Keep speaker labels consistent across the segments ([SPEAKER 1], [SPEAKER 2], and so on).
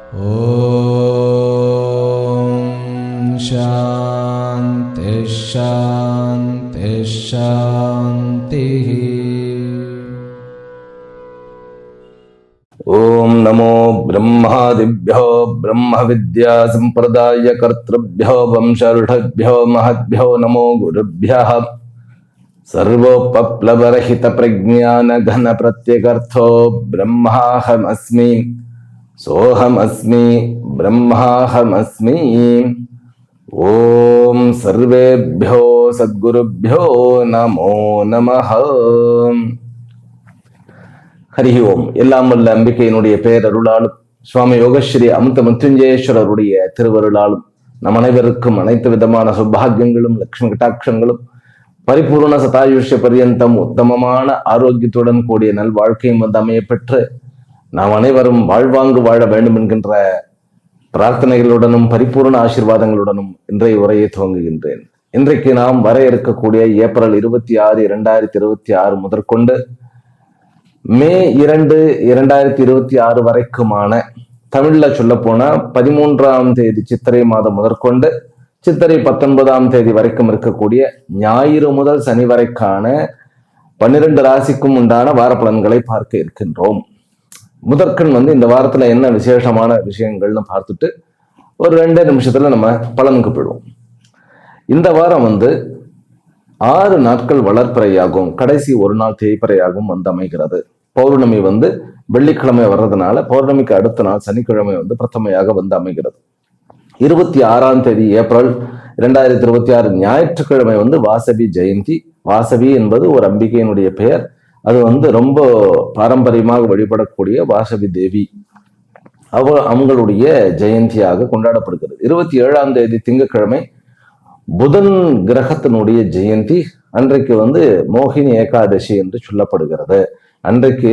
[SPEAKER 1] ஓம் சாந்தி சாந்தி சாந்தி.
[SPEAKER 2] ஓம் நமோ பிரம்மாதிभ्यो ब्रह्म विद्या संप्रदाय कर्तृभ्यो वंशऋषभ्यो महद्भ्यो नमो गुरुभ्यः. सर्वोपप्लवरहित प्रज्ञान घन प्रत्यगर्थो ब्रह्माहमस्मि सोहमस्मि ब्रह्माहमस्मि. ஓம் சர்வேभ्यो சத்குருभ्यो நமோ நமः. ஹரி ஓம். எல்லாம் வல்ல அம்பிகையினுடைய பேரருளாலும் சுவாமி யோகஸ்ரீ அமிர்த மிருத்யுஞ்சயேஸ்வரருடைய திருவருளாலும் நம் அனைவருக்கும் அனைத்து விதமான சௌபாகியங்களும் லட்சுமி கட்டாட்சங்களும் பரிபூர்ண சதாயுஷ்ய பரியந்தம் உத்தமமான ஆரோக்கியத்துடன் கூடிய நல் வாழ்க்கையும் வந்து அமைய பெற்று நாம் அனைவரும் வாழ்வாங்கு வாழ வேண்டும் என்கின்ற பிரார்த்தனைகளுடனும் பரிபூர்ண ஆசீர்வாதங்களுடனும் இன்றைய உரையை துவங்குகின்றேன். இன்றைக்கு நாம் வர இருக்கக்கூடிய ஏப்ரல் 26, 2026 முதற்கொண்டு மே 2, 2026 வரைக்குமான தமிழ்ல சொல்ல போனா 13ஆம் தேதி சித்திரை மாதம் முதற்கொண்டு சித்திரை 19ஆம் தேதி வரைக்கும் இருக்கக்கூடிய ஞாயிறு முதல் சனி வரைக்கான 12 ராசிக்கும் உண்டான வார பலன்களை பார்க்க இருக்கின்றோம். முதற்கண் வந்து இந்த வாரத்துல என்ன விசேஷமான விஷயங்கள்னு பார்த்துட்டு ஒரு 2 நிமிஷத்துல நம்ம பலனுக்கு போயிடுவோம். இந்த வாரம் வந்து 6 நாட்கள் வளர்ப்பிறையாகும், கடைசி ஒரு நாள் தேய்பிறையாகவும் வந்து அமைகிறது. பௌர்ணமி வந்து வெள்ளிக்கிழமை வர்றதுனால பௌர்ணமிக்கு அடுத்த நாள் சனிக்கிழமை வந்து பிரதமையாக வந்து அமைகிறது. 26ஆம் தேதி ஏப்ரல் 2026 ஞாயிற்றுக்கிழமை வந்து வாசவி ஜெயந்தி. வாசவி என்பது ஒரு அம்பிகையினுடைய பெயர். அது வந்து ரொம்ப பாரம்பரியமாக வழிபடக்கூடிய வாசவி தேவி அவங்களுடைய ஜெயந்தியாக கொண்டாடப்படுகிறது. 27ஆம் தேதி திங்கட்கிழமை புதன் கிரகத்தினுடைய ஜெயந்தி. அன்றைக்கு வந்து மோகினி ஏகாதசி என்று சொல்லப்படுகிறது. அன்றைக்கு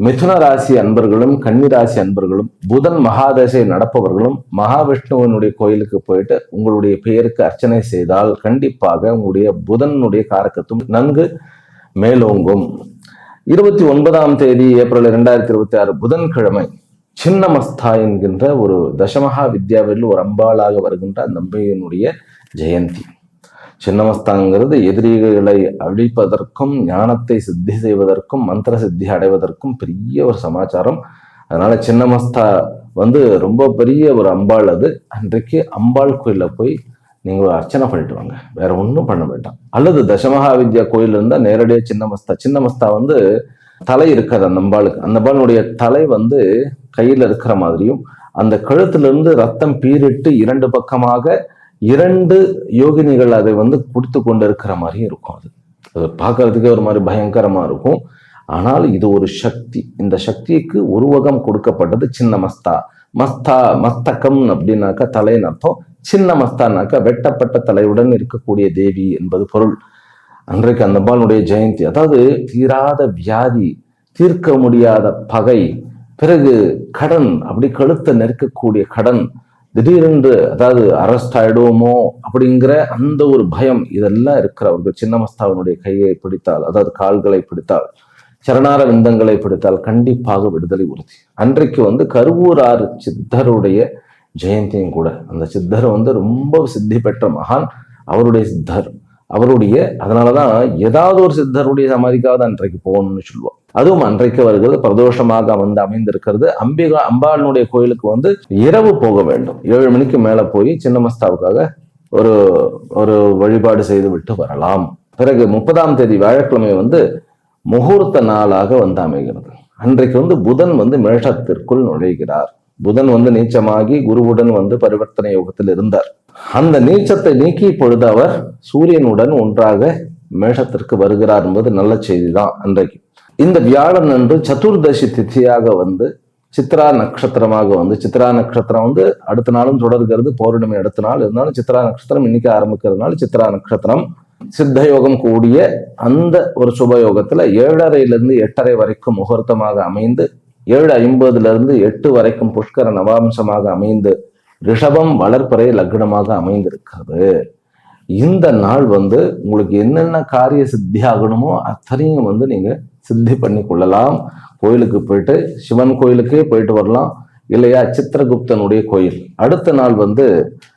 [SPEAKER 2] மிதுன ராசி அன்பர்களும் கன்னி ராசி அன்பர்களும் புதன் மகாதசை நடப்பவர்களும் மகாவிஷ்ணுவனுடைய கோயிலுக்கு போயிட்டு உங்களுடைய பெயருக்கு அர்ச்சனை செய்தால் கண்டிப்பாக உங்களுடைய புதனுடைய காரக்கத்துவம் நன்கு மேலோங்கும். 29ஆம் தேதி ஏப்ரல் 2026 புதன்கிழமை சின்னமஸ்தா என்கின்ற ஒரு தசமகா வித்யாவில் ஒரு அம்பாளாக வருகின்ற அந்த அம்பிகையினுடைய ஜெயந்தி. சின்னமஸ்தாங்கிறது எதிரிகளை அழிப்பதற்கும் ஞானத்தை சித்தி செய்வதற்கும் மந்திர சித்தி அடைவதற்கும் பெரிய ஒரு சமாச்சாரம். அதனால சின்னமஸ்தா வந்து ரொம்ப பெரிய ஒரு அம்பாள். அது அன்றைக்கு அம்பாள் கோயில போய் நீங்க ஒரு அர்ச்சனை பண்ணிட்டு வாங்க, வேற ஒன்றும் பண்ண வேண்டாம். அல்லது தசமகா வித்யா கோயில் இருந்தா நேரடியாக சின்னமஸ்தா வந்து தலை இருக்காது அந்த அம்பாளுக்கு. அந்த அம்பாளுடைய தலை வந்து கையில இருக்கிற மாதிரியும் அந்த கழுத்துல இருந்து ரத்தம் பீரிட்டு 2 பக்கமாக 2 யோகினிகள் அதை வந்து குடித்து கொண்டு இருக்கிற மாதிரியும் இருக்கும். அது பார்க்கறதுக்கே ஒரு மாதிரி பயங்கரமா இருக்கும். ஆனால் இது ஒரு சக்தி. இந்த சக்திக்கு உருவகம் கொடுக்கப்பட்டது சின்னமஸ்தா. மஸ்தகம் அப்படின்னாக்கா தலைன்னு அர்த்தம். சின்னமஸ்தானாக்கா வெட்டப்பட்ட தலையுடன் இருக்கக்கூடிய தேவி என்பது பொருள். அன்றைக்கு அந்த அம்பாளுடைய ஜெயந்தி. அதாவது தீராத வியாதி, தீர்க்க முடியாத பகை, பிறகு கடன், அப்படி கழுத்தை நெருக்கக்கூடிய கடன், திடீரென்று அதாவது அரெஸ்ட் ஆயிடுவோமோ அப்படிங்கிற அந்த ஒரு பயம், இதெல்லாம் இருக்கிறவர்கள் சின்னமஸ்தாவினுடைய கையை பிடித்தால், அதாவது கால்களை பிடித்தால், சரணார விந்தங்களை பிடித்தால் கண்டிப்பாக விடுதலை உறுதி. அன்றைக்கு வந்து கருவூரார் சித்தருடைய ஜெயந்தியும் கூட. அந்த சித்தர் வந்து ரொம்ப சித்தி பெற்ற மகான். அவருடைய சித்தர் அதனாலதான் ஏதாவது ஒரு சித்தருடைய சமாதிக்காவது அன்றைக்கு போகணும்னு சொல்லுவோம். அதுவும் அன்றைக்கு வருகிறது பிரதோஷமாக வந்து அமைந்திருக்கிறது. அம்பாளுடைய கோயிலுக்கு வந்து இரவு போக வேண்டும். 7 மணிக்கு மேல போய் சின்னமஸ்தாவுக்காக ஒரு வழிபாடு செய்து விட்டு வரலாம். பிறகு 30ஆம் தேதி வியாழக்கிழமை வந்து முகூர்த்த நாளாக வந்து அமைகிறது. அன்றைக்கு வந்து புதன் வந்து மேஷத்திற்குள் நுழைகிறார். புதன் வந்து நீச்சமாகி குருவுடன் வந்து பரிவர்த்தனை யோகத்தில் இருந்தார். அந்த நீச்சத்தை நீக்கி இப்பொழுது அவர் சூரியனுடன் ஒன்றாக மேஷத்திற்கு வருகிறார் என்பது நல்ல செய்தி தான். அன்றைக்கு இந்த வியாழன் அன்று சதுர்தசி திதியாக வந்து சித்ரா நட்சத்திரமாக வந்து, சித்ரா நட்சத்திரம் வந்து அடுத்த நாளும் தொடர்கிறது. பௌர்ணமி அடுத்த நாள் இருந்தாலும் சித்ரா நட்சத்திரம் இன்னைக்கு ஆரம்பிக்கிறதுனால சித்ரா நட்சத்திரம் சித்த யோகம் கூடிய அந்த ஒரு சுபயோகத்துல 7:30 8:30 வரைக்கும் முகூர்த்தமாக அமைந்து 7:50 8 வரைக்கும் புஷ்கர நவாம்சமாக அமைந்து ரிஷபம் வளர்ப்பிறை லக்னமாக அமைந்திருக்கிறது. இந்த நாள் வந்து உங்களுக்கு என்னென்ன காரிய சித்தி ஆகணுமோ அத்தனையும் வந்து நீங்க சித்தி பண்ணி கொள்ளலாம். கோயிலுக்கு போயிட்டு சிவன் கோயிலுக்கே போயிட்டு வரலாம். இல்லையா சித்திரகுப்தனுடைய கோயில். அடுத்த நாள் வந்து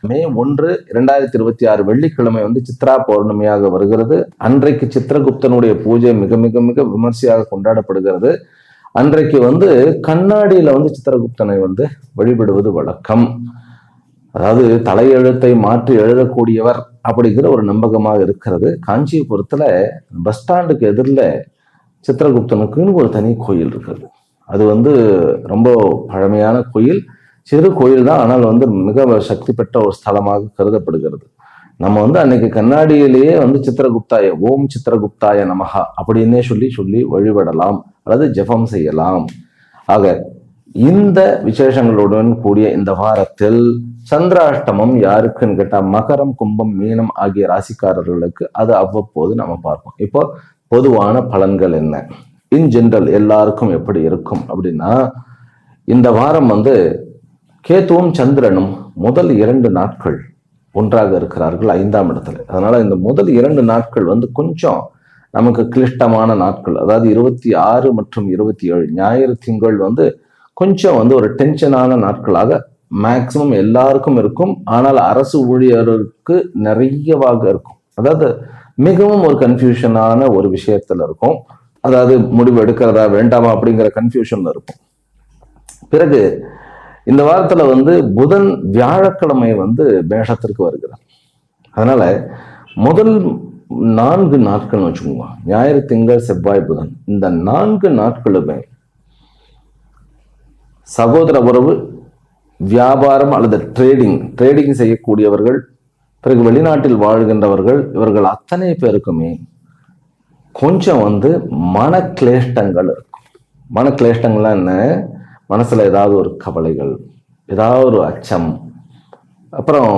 [SPEAKER 2] மே 1, 2026 வெள்ளிக்கிழமை வந்து சித்ரா பௌர்ணமியாக வருகிறது. அன்றைக்கு சித்திரகுப்தனுடைய பூஜை மிக மிக மிக விமர்சையாக கொண்டாடப்படுகிறது. அன்றைக்கு வந்து கண்ணாடியில வந்து சித்திரகுப்தனை வந்து வழிபடுவது வழக்கம். அதாவது தலையெழுத்தை மாற்றி எழுதக்கூடியவர் அப்படிங்கிற ஒரு நம்பகமாக இருக்கிறது. காஞ்சிபுரத்துல பஸ் ஸ்டாண்டுக்கு எதிரில் சித்திரகுப்தனுக்குன்னு ஒரு தனி கோயில் இருக்குது. அது வந்து ரொம்ப பழமையான கோயில், சிறு கோயில் தான், ஆனால் வந்து மிக சக்தி பெற்ற ஒரு ஸ்தலமாக கருதப்படுகிறது. நம்ம வந்து அன்னைக்கு கண்ணாடியிலேயே வந்து சித்திரகுப்தாய ஓம் சித்திரகுப்தாய நமஹா அப்படின்னே சொல்லி வழிபடலாம் அல்லது ஜெபம் செய்யலாம். ஆக இந்த விசேஷங்களுடன் கூடிய இந்த வாரத்தில் சந்திராஷ்டமம் யாருக்குன்னு கேட்டா மகரம், கும்பம், மீனம் ஆகிய ராசிக்காரர்களுக்கு அது அவ்வப்போது நம்ம பார்ப்போம். இப்போ பொதுவான பலன்கள் என்ன, இன் ஜெனரல் எல்லாருக்கும் எப்படி இருக்கும் அப்படின்னா, இந்த வாரம் வந்து கேதுவும் சந்திரனும் முதல் 2 நாட்கள் ஒன்றாக இருக்கிறார்கள் 5ஆம் இடத்துல. அதனால இந்த முதல் 2 நாட்கள் வந்து கொஞ்சம் நமக்கு கிளிஷ்டமான நாட்கள். அதாவது 26 மற்றும் 27 ஞாயிறு திங்கள் வந்து கொஞ்சம் வந்து ஒரு டென்ஷனான நாட்களாக மேக்சிமம் எல்லாருக்கும் இருக்கும். ஆனால் அரசு ஊழியருக்கு நிறையவாக இருக்கும். அதாவது மிகவும் ஒரு கன்ஃபியூஷனான ஒரு விஷயத்துல இருக்கும். அதாவது முடிவு எடுக்கிறதா வேண்டாமா அப்படிங்கிற கன்ஃபியூஷன்ல இருக்கும். பிறகு இந்த வாரத்துல வந்து புதன் வியாழக்கிழமை வந்து மேஷத்திற்கு வருகிறார். அதனால முதல் 4 நாட்கள் வச்சுக்கோங்க, ஞாயிறு, திங்கள், செவ்வாய், புதன், இந்த 4 நாட்களுமே சகோதர உறவு, வியாபாரம் அல்லது ட்ரேடிங் செய்யக்கூடியவர்கள், பிறகு வெளிநாட்டில் வாழ்கின்றவர்கள், இவர்கள் அத்தனை பேருக்குமே கொஞ்சம் வந்து மனக்கிளேஷ்டங்கள் இருக்கும். மனக்கிளேஷ்டங்கள்லாம் என்ன, மனசுல ஏதாவது ஒரு கவலைகள், ஏதாவது ஒரு அச்சம், அப்புறம்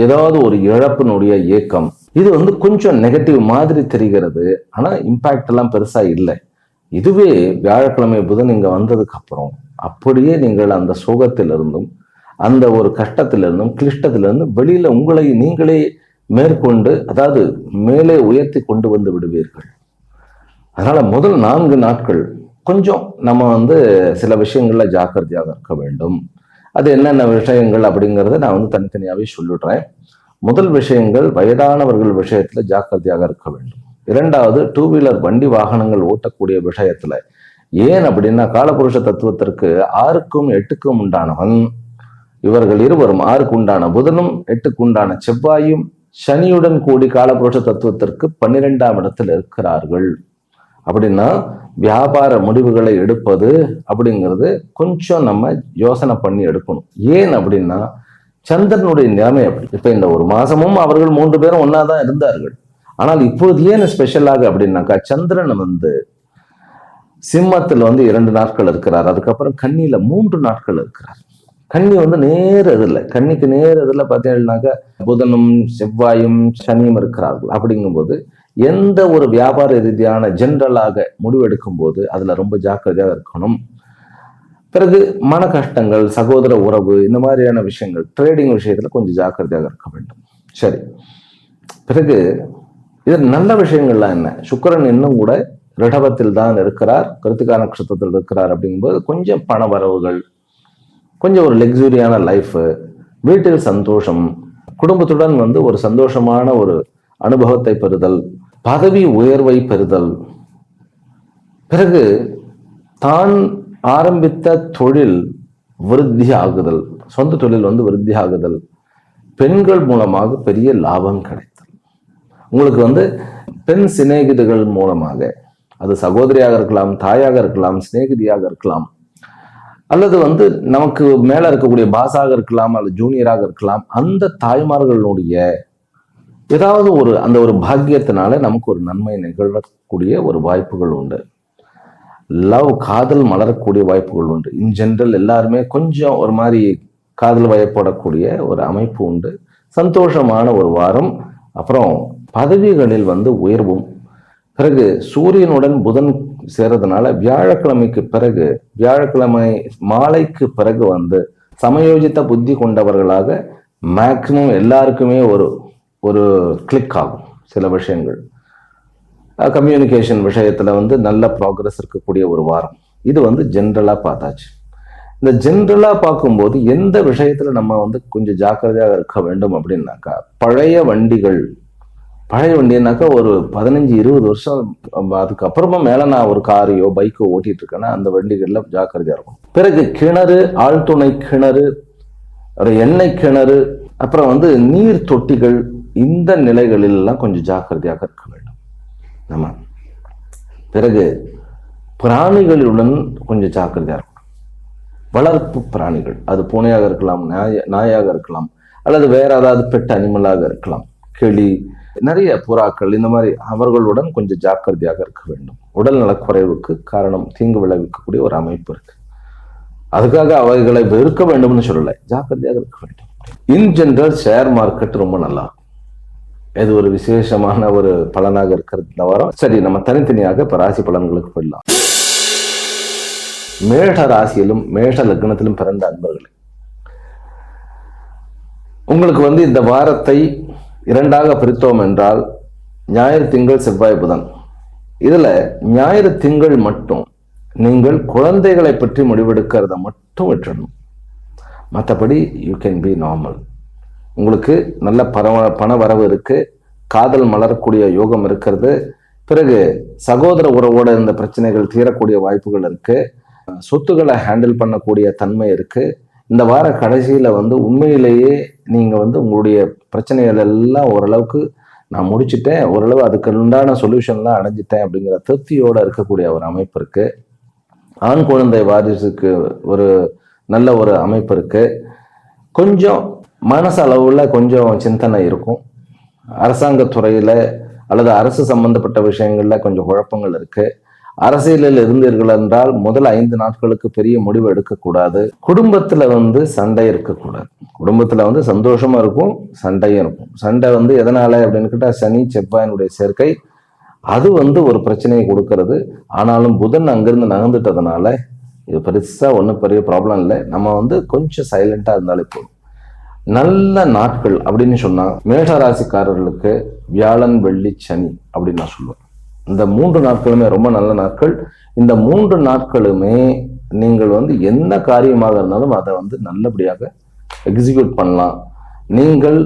[SPEAKER 2] ஏதாவது ஒரு இழப்பினுடைய ஏக்கம், இது வந்து கொஞ்சம் நெகட்டிவ் மாதிரி தெரிகிறது. ஆனா இம்பாக்ட் எல்லாம் பெருசா இல்லை. இதுவே வியாழக்கிழமை புதன் இங்க வந்ததுக்கு அப்புறம் அப்படியே நீங்கள் அந்த சோகத்திலிருந்தும் அந்த ஒரு கஷ்டத்திலிருந்தும் கிளிஷ்டத்திலிருந்தும் வெளியில உங்களை நீங்களே மேற்கொண்டு, அதாவது மேலே உயர்த்தி கொண்டு வந்து விடுவீர்கள். அதனால முதல் 4 நாட்கள் கொஞ்சம் நம்ம வந்து சில விஷயங்கள்ல ஜாக்கிரதையாக இருக்க வேண்டும். அது என்னென்ன விஷயங்கள் அப்படிங்கிறத நான் வந்து தனித்தனியாவே சொல்லிடுறேன். முதல் விஷயங்கள், வயதானவர்கள் விஷயத்துல ஜாக்கிரதையாக இருக்க வேண்டும். 2வது, 2 வீலர் வண்டி வாகனங்கள் ஓட்டக்கூடிய விஷயத்துல. ஏன் அப்படின்னா, காலபுருஷ தத்துவத்திற்கு 6க்கும் 8க்கும் உண்டானவன் இவர்கள் இருவரும். 6க்கு உண்டான புதனும் 8க்கு உண்டான செவ்வாயும் சனியுடன் கூடி காலபுருஷ தத்துவத்திற்கு 12ஆம் இடத்தில் இருக்கிறார்கள். அப்படின்னா வியாபார முடிவுகளை எடுப்பது அப்படிங்கிறது கொஞ்சம் நம்ம யோசனை பண்ணி எடுக்கணும். ஏன் அப்படின்னா, சந்திரனுடைய நிலைமை அப்படி. இப்ப இந்த ஒரு மாசமும் அவர்கள் 3 பேரும் ஒன்னாதான் இருந்தார்கள். ஆனால் இப்போது ஏன் ஸ்பெஷலாக அப்படின்னாக்கா, சந்திரன் வந்து சிம்மத்தில் வந்து 2 நாட்கள் இருக்கிறார். அதுக்கப்புறம் கன்னியில 3 நாட்கள் இருக்கிறார். கன்னி வந்து நேர எதிரில், கன்னிக்கு நேர எதிரில் பார்த்தீங்கன்னாக்கா புதனும் செவ்வாயும் சனியும் இருக்கிறார்கள். அப்படிங்கும்போது எந்த ஒரு வியாபார ரீதியான ஜென்ரலாக முடிவெடுக்கும் போது அதுல ரொம்ப ஜாக்கிரதையாக இருக்கணும். பிறகு மன கஷ்டங்கள், சகோதர உறவு, இந்த மாதிரியான விஷயங்கள், ட்ரேடிங் விஷயத்துல கொஞ்சம் ஜாக்கிரதையாக இருக்க வேண்டும். சரி, பிறகு இது நல்ல விஷயங்கள்லாம் என்ன, சுக்கிரன் இன்னும் கூட ரிடவத்தில் தான் இருக்கிறார், கிருத்திகா நட்சத்திரத்தில் இருக்கிறார். அப்படிங்கும்போது கொஞ்சம் பண வரவுகள், கொஞ்சம் ஒரு லக்ஸுரியான லைஃப், வீட்டில் சந்தோஷம், குடும்பத்துடன் வந்து ஒரு சந்தோஷமான ஒரு அனுபவத்தை பெறுதல், பதவி உயர்வை பெறுதல், பிறகு தான் ஆரம்பித்த தொழில் விருத்தி ஆகுதல், சொந்த தொழில் வந்து விருத்தி ஆகுதல், பெண்கள் மூலமாக பெரிய லாபம் கிடைத்தல், உங்களுக்கு வந்து பெண் சிநேகிதிகள் மூலமாக, அது சகோதரியாக இருக்கலாம், தாயாக இருக்கலாம், சிநேகிதியாக இருக்கலாம், அல்லது வந்து நமக்கு மேல இருக்கக்கூடிய பாஸாக இருக்கலாம், அல்லது ஜூனியராக இருக்கலாம், அந்த தாய்மார்களுடைய ஏதாவது ஒரு அந்த ஒரு பாக்கியத்தினால நமக்கு ஒரு நன்மை நிகழக்கூடிய ஒரு வாய்ப்புகள் உண்டு. லவ், காதல் மலரக்கூடிய வாய்ப்புகள் உண்டு. இன் ஜென்ரல் எல்லாருமே கொஞ்சம் ஒரு மாதிரி காதல் வயப்படக்கூடிய ஒரு அமைப்பு உண்டு. சந்தோஷமான ஒரு வாரம். அப்புறம் பதவிகளில் வந்து உயர்வும். பிறகு சூரியனுடன் புதன் சேர்றதுனால வியாழக்கிழமைக்கு பிறகு, வியாழக்கிழமை மாலைக்கு பிறகு வந்து சமயோஜித்த புத்தி கொண்டவர்களாக மேக்சிமம் எல்லாருக்குமே ஒரு கிளிக் ஆகும். சில விஷயங்கள் கம்யூனிகேஷன் விஷயத்துல வந்து நல்ல ப்ராக்ரஸ் இருக்கக்கூடிய ஒரு வாரம். இது வந்து ஜென்ரலா பார்த்தாச்சு. இந்த ஜென்ரலா பார்க்கும்போது எந்த விஷயத்துல நம்ம வந்து கொஞ்சம் ஜாக்கிரதையாக இருக்க வேண்டும் அப்படின்னாக்கா, பழைய வண்டினாக்கா ஒரு 15-20 வருஷம் அதுக்கப்புறமா மேல நான் ஒரு காரையோ பைக்கோ ஓட்டிட்டு இருக்கேன்னா அந்த வண்டிகள்ல ஜாக்கிரதையா இருக்கும். பிறகு கிணறு, ஆழ்துணை கிணறு, ஒரு எண்ணெய் கிணறு, அப்புறம் வந்து நீர் தொட்டிகள், இந்த நிலைகளில் எல்லாம் கொஞ்சம் ஜாக்கிரதையாக இருக்க வேண்டும் நம்ம. பிறகு பிராணிகளுடன் கொஞ்சம் ஜாக்கிரதையா இருக்கும். வளர்ப்பு பிராணிகள், அது பூனையாக இருக்கலாம், நாயாக இருக்கலாம், அல்லது வேற ஏதாவது பெட் அனிமலாக இருக்கலாம், கிளி, நிறைய புறாக்கள், இந்த மாதிரி அவர்களுடன் கொஞ்சம் ஜாக்கிரதையாக இருக்க வேண்டும். உடல் நலக்குறைவுக்கு காரணம், தீங்கு விளைவிக்கக்கூடிய ஒரு அமைப்பு இருக்கு. அதுக்காக அவைகளை வெறுக்க வேண்டும்னு சொல்லலை, ஜாக்கிரதையாக இருக்க வேண்டும். இன் ஜெனரல் ஷேர் மார்க்கெட் ரொம்ப நல்லா இருக்கும். இது ஒரு விசேஷமான ஒரு பலனாக இருக்கிறது தவிர. சரி, நம்ம தனித்தனியாக இப்ப ராசி பலன்களுக்கு போயிடலாம். மேஷ ராசியிலும் மேஷ லக்னத்திலும் பிறந்த அன்பர்களே, உங்களுக்கு வந்து இந்த வாரத்தை 2ஆக பிரித்தோம் என்றால் ஞாயிறு, திங்கள், செவ்வாய், புதன். இதுல ஞாயிறு திங்கள் மட்டும் நீங்கள் குழந்தைகளை பற்றி முடிவெடுக்கிறத மட்டும் விட்டுடணும். மற்றபடி யூ கேன் பி நார்மல். உங்களுக்கு நல்ல பண வரவு இருக்கு, காதல் மலரக்கூடிய யோகம் இருக்கிறது. பிறகு சகோதர உறவோட இந்த பிரச்சனைகள் தீரக்கூடிய வாய்ப்புகள் இருக்கு. சொத்துக்களை ஹேண்டில் பண்ணக்கூடிய தன்மை இருக்கு. இந்த வார கடைசியில வந்து உண்மையிலேயே நீங்க வந்து உங்களுடைய பிரச்சனைகள் எல்லாம் ஓரளவுக்கு நான் முடிச்சுட்டேன், ஓரளவு அதுக்கு உண்டான சொல்யூஷன்லாம் அடைஞ்சிட்டேன் அப்படிங்கிற திருப்தியோட இருக்கக்கூடிய ஒரு அமைப்பு இருக்கு. ஆண் குழந்தை வாரிசுக்கு ஒரு நல்ல ஒரு அமைப்பு இருக்கு. கொஞ்சம் மனசு அளவுல கொஞ்சம் சிந்தனை இருக்கும். அரசாங்கத்துறையில அல்லது அரசு சம்பந்தப்பட்ட விஷயங்கள்ல கொஞ்சம் குழப்பங்கள் இருக்கு. அரசியலில் இருந்தீர்கள் என்றால் முதல் 5 நாட்களுக்கு பெரிய முடிவு எடுக்கக்கூடாது. குடும்பத்துல வந்து சண்டை இருக்கக்கூடாது. குடும்பத்துல வந்து சந்தோஷமா இருக்கும், சண்டையும் இருக்கும். சண்டை வந்து எதனால அப்படின்னு கேட்டா, சனி செவ்வாயினுடைய சேர்க்கை, அது வந்து ஒரு பிரச்சனையை கொடுக்கறது. ஆனாலும் புதன் அங்கிருந்து நகர்ந்துட்டதுனால இது பெருசா ஒன்றும் பெரிய ப்ராப்ளம் இல்லை. நம்ம வந்து கொஞ்சம் சைலண்டா இருந்தாலே போதும். நல்ல நாட்கள் அப்படின்னு சொன்னா மேஷ ராசிக்காரர்களுக்கு வியாழன், வெள்ளி, சனி அப்படின்னு நான் சொல்லுவேன். இந்த 3 நாட்களுமே ரொம்ப நல்ல நாட்கள். இந்த 3 நாட்களுமே நீங்கள் வந்து என்ன காரியமாக இருந்தாலும் அதை வந்து நல்லபடியாக எக்ஸிக்யூட் பண்ணலாம். நீங்கள்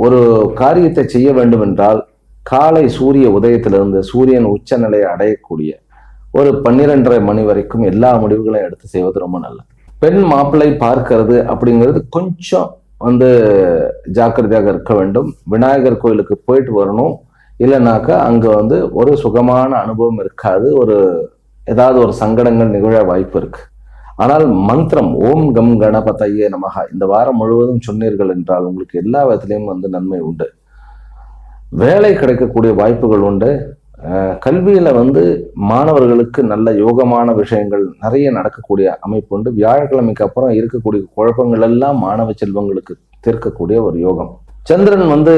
[SPEAKER 2] ஒரு காரியத்தை செய்ய வேண்டும் என்றால் காலை சூரிய உதயத்திலிருந்து சூரியன் உச்ச நிலையை அடையக்கூடிய ஒரு 12:30 மணி வரைக்கும் எல்லா முடிவுகளையும் எடுத்து செய்வது ரொம்ப நல்லது. பெண் மாப்பிள்ளை பார்க்கிறது அப்படிங்கிறது கொஞ்சம் வந்து ஜாக்கிரதையாக இருக்க வேண்டும். விநாயகர் கோயிலுக்கு போயிட்டு வரணும். இல்லைனாக்கா அங்க வந்து ஒரு சுகமான அனுபவம் இருக்காது, ஏதாவது ஒரு சங்கடங்கள் நிகழ வாய்ப்பு இருக்கு. ஆனால் மந்திரம் ஓம் கம் கணபதையே நமஹா இந்த வாரம் முழுவதும் சொன்னீர்கள் என்றால் உங்களுக்கு எல்லா விதத்திலையும் வந்து நன்மை உண்டு. வேலை கிடைக்கக்கூடிய வாய்ப்புகள் உண்டு. கல்வியில வந்து மாணவர்களுக்கு நல்ல யோகமான விஷயங்கள் நிறைய நடக்கக்கூடிய அமைப்பு உண்டு. வியாழக்கிழமைக்கு அப்புறம் இருக்கக்கூடிய குழப்பங்கள் எல்லாம் மாணவ செல்வங்களுக்கு தீர்க்கக்கூடிய ஒரு யோகம். சந்திரன் வந்து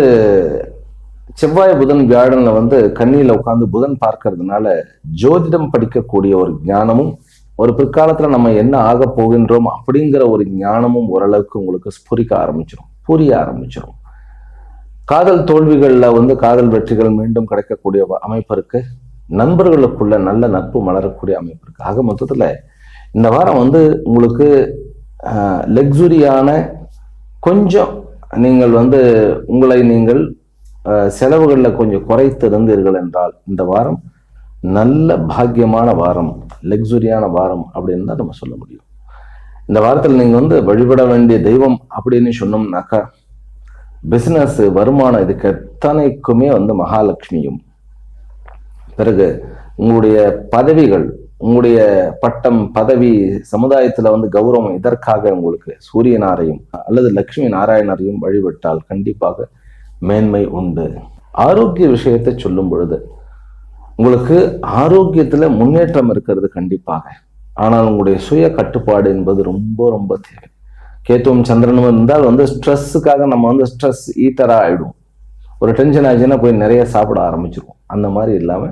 [SPEAKER 2] செவ்வாய், புதன், வியாழன்ல வந்து கண்ணியில உட்கார்ந்து புதன் பார்க்கறதுனால ஜோதிடம் படிக்கக்கூடிய ஒரு ஞானமும், ஒரு பிற்காலத்துல நம்ம என்ன ஆக போகின்றோம் அப்படிங்கிற ஒரு ஞானமும் ஓரளவுக்கு உங்களுக்கு புரிய ஆரம்பிச்சிடும். காதல் தோல்விகள்ல வந்து காதல் வெற்றிகள் மீண்டும் கிடைக்கக்கூடிய அமைப்பு இருக்கு. நண்பர்களுக்குள்ள நல்ல நட்பு மலரக்கூடிய அமைப்பு இருக்கு. ஆக மொத்தத்துல இந்த வாரம் வந்து உங்களுக்கு லக்ஸுரியான கொஞ்சம் நீங்கள் வந்து உங்களை நீங்கள் செலவுகளில் கொஞ்சம் குறைத்து இருந்தீர்கள் என்றால் இந்த வாரம் நல்ல பாக்கியமான வாரம், லக்ஸுரியான வாரம் அப்படின்னு தான் நம்ம சொல்ல முடியும். இந்த வாரத்தில் நீங்க வந்து வழிபட வேண்டிய தெய்வம் அப்படின்னு சொன்னோம்னாக்கா, பிசினஸ், வருமானம், இதுக்கு எத்தனைக்குமே வந்து மகாலட்சுமியும், பிறகு உங்களுடைய பதவிகள், உங்களுடைய பட்டம், பதவி, சமுதாயத்துல வந்து கௌரவம், இதற்காக உங்களுக்கு சூரியனாரையும் அல்லது லட்சுமி நாராயணரையும் வழிபட்டால் கண்டிப்பாக மேன்மை உண்டு. ஆரோக்கிய விஷயத்தை சொல்லும் பொழுது உங்களுக்கு ஆரோக்கியத்துல முன்னேற்றம் இருக்கிறது கண்டிப்பாக. ஆனால் உங்களுடைய சுய கட்டுப்பாடு என்பது ரொம்ப ரொம்ப தேவை. கேத்துவும் சந்திரனும் இருந்தால் வந்து ஸ்ட்ரெஸ்ஸுக்காக நம்ம வந்து ஸ்ட்ரெஸ் ஈட்டரா ஆயிடும். ஒரு டென்ஷன் ஆச்சுன்னா போய் நிறைய சாப்பிட ஆரம்பிச்சிருவோம். அந்த மாதிரி இல்லாம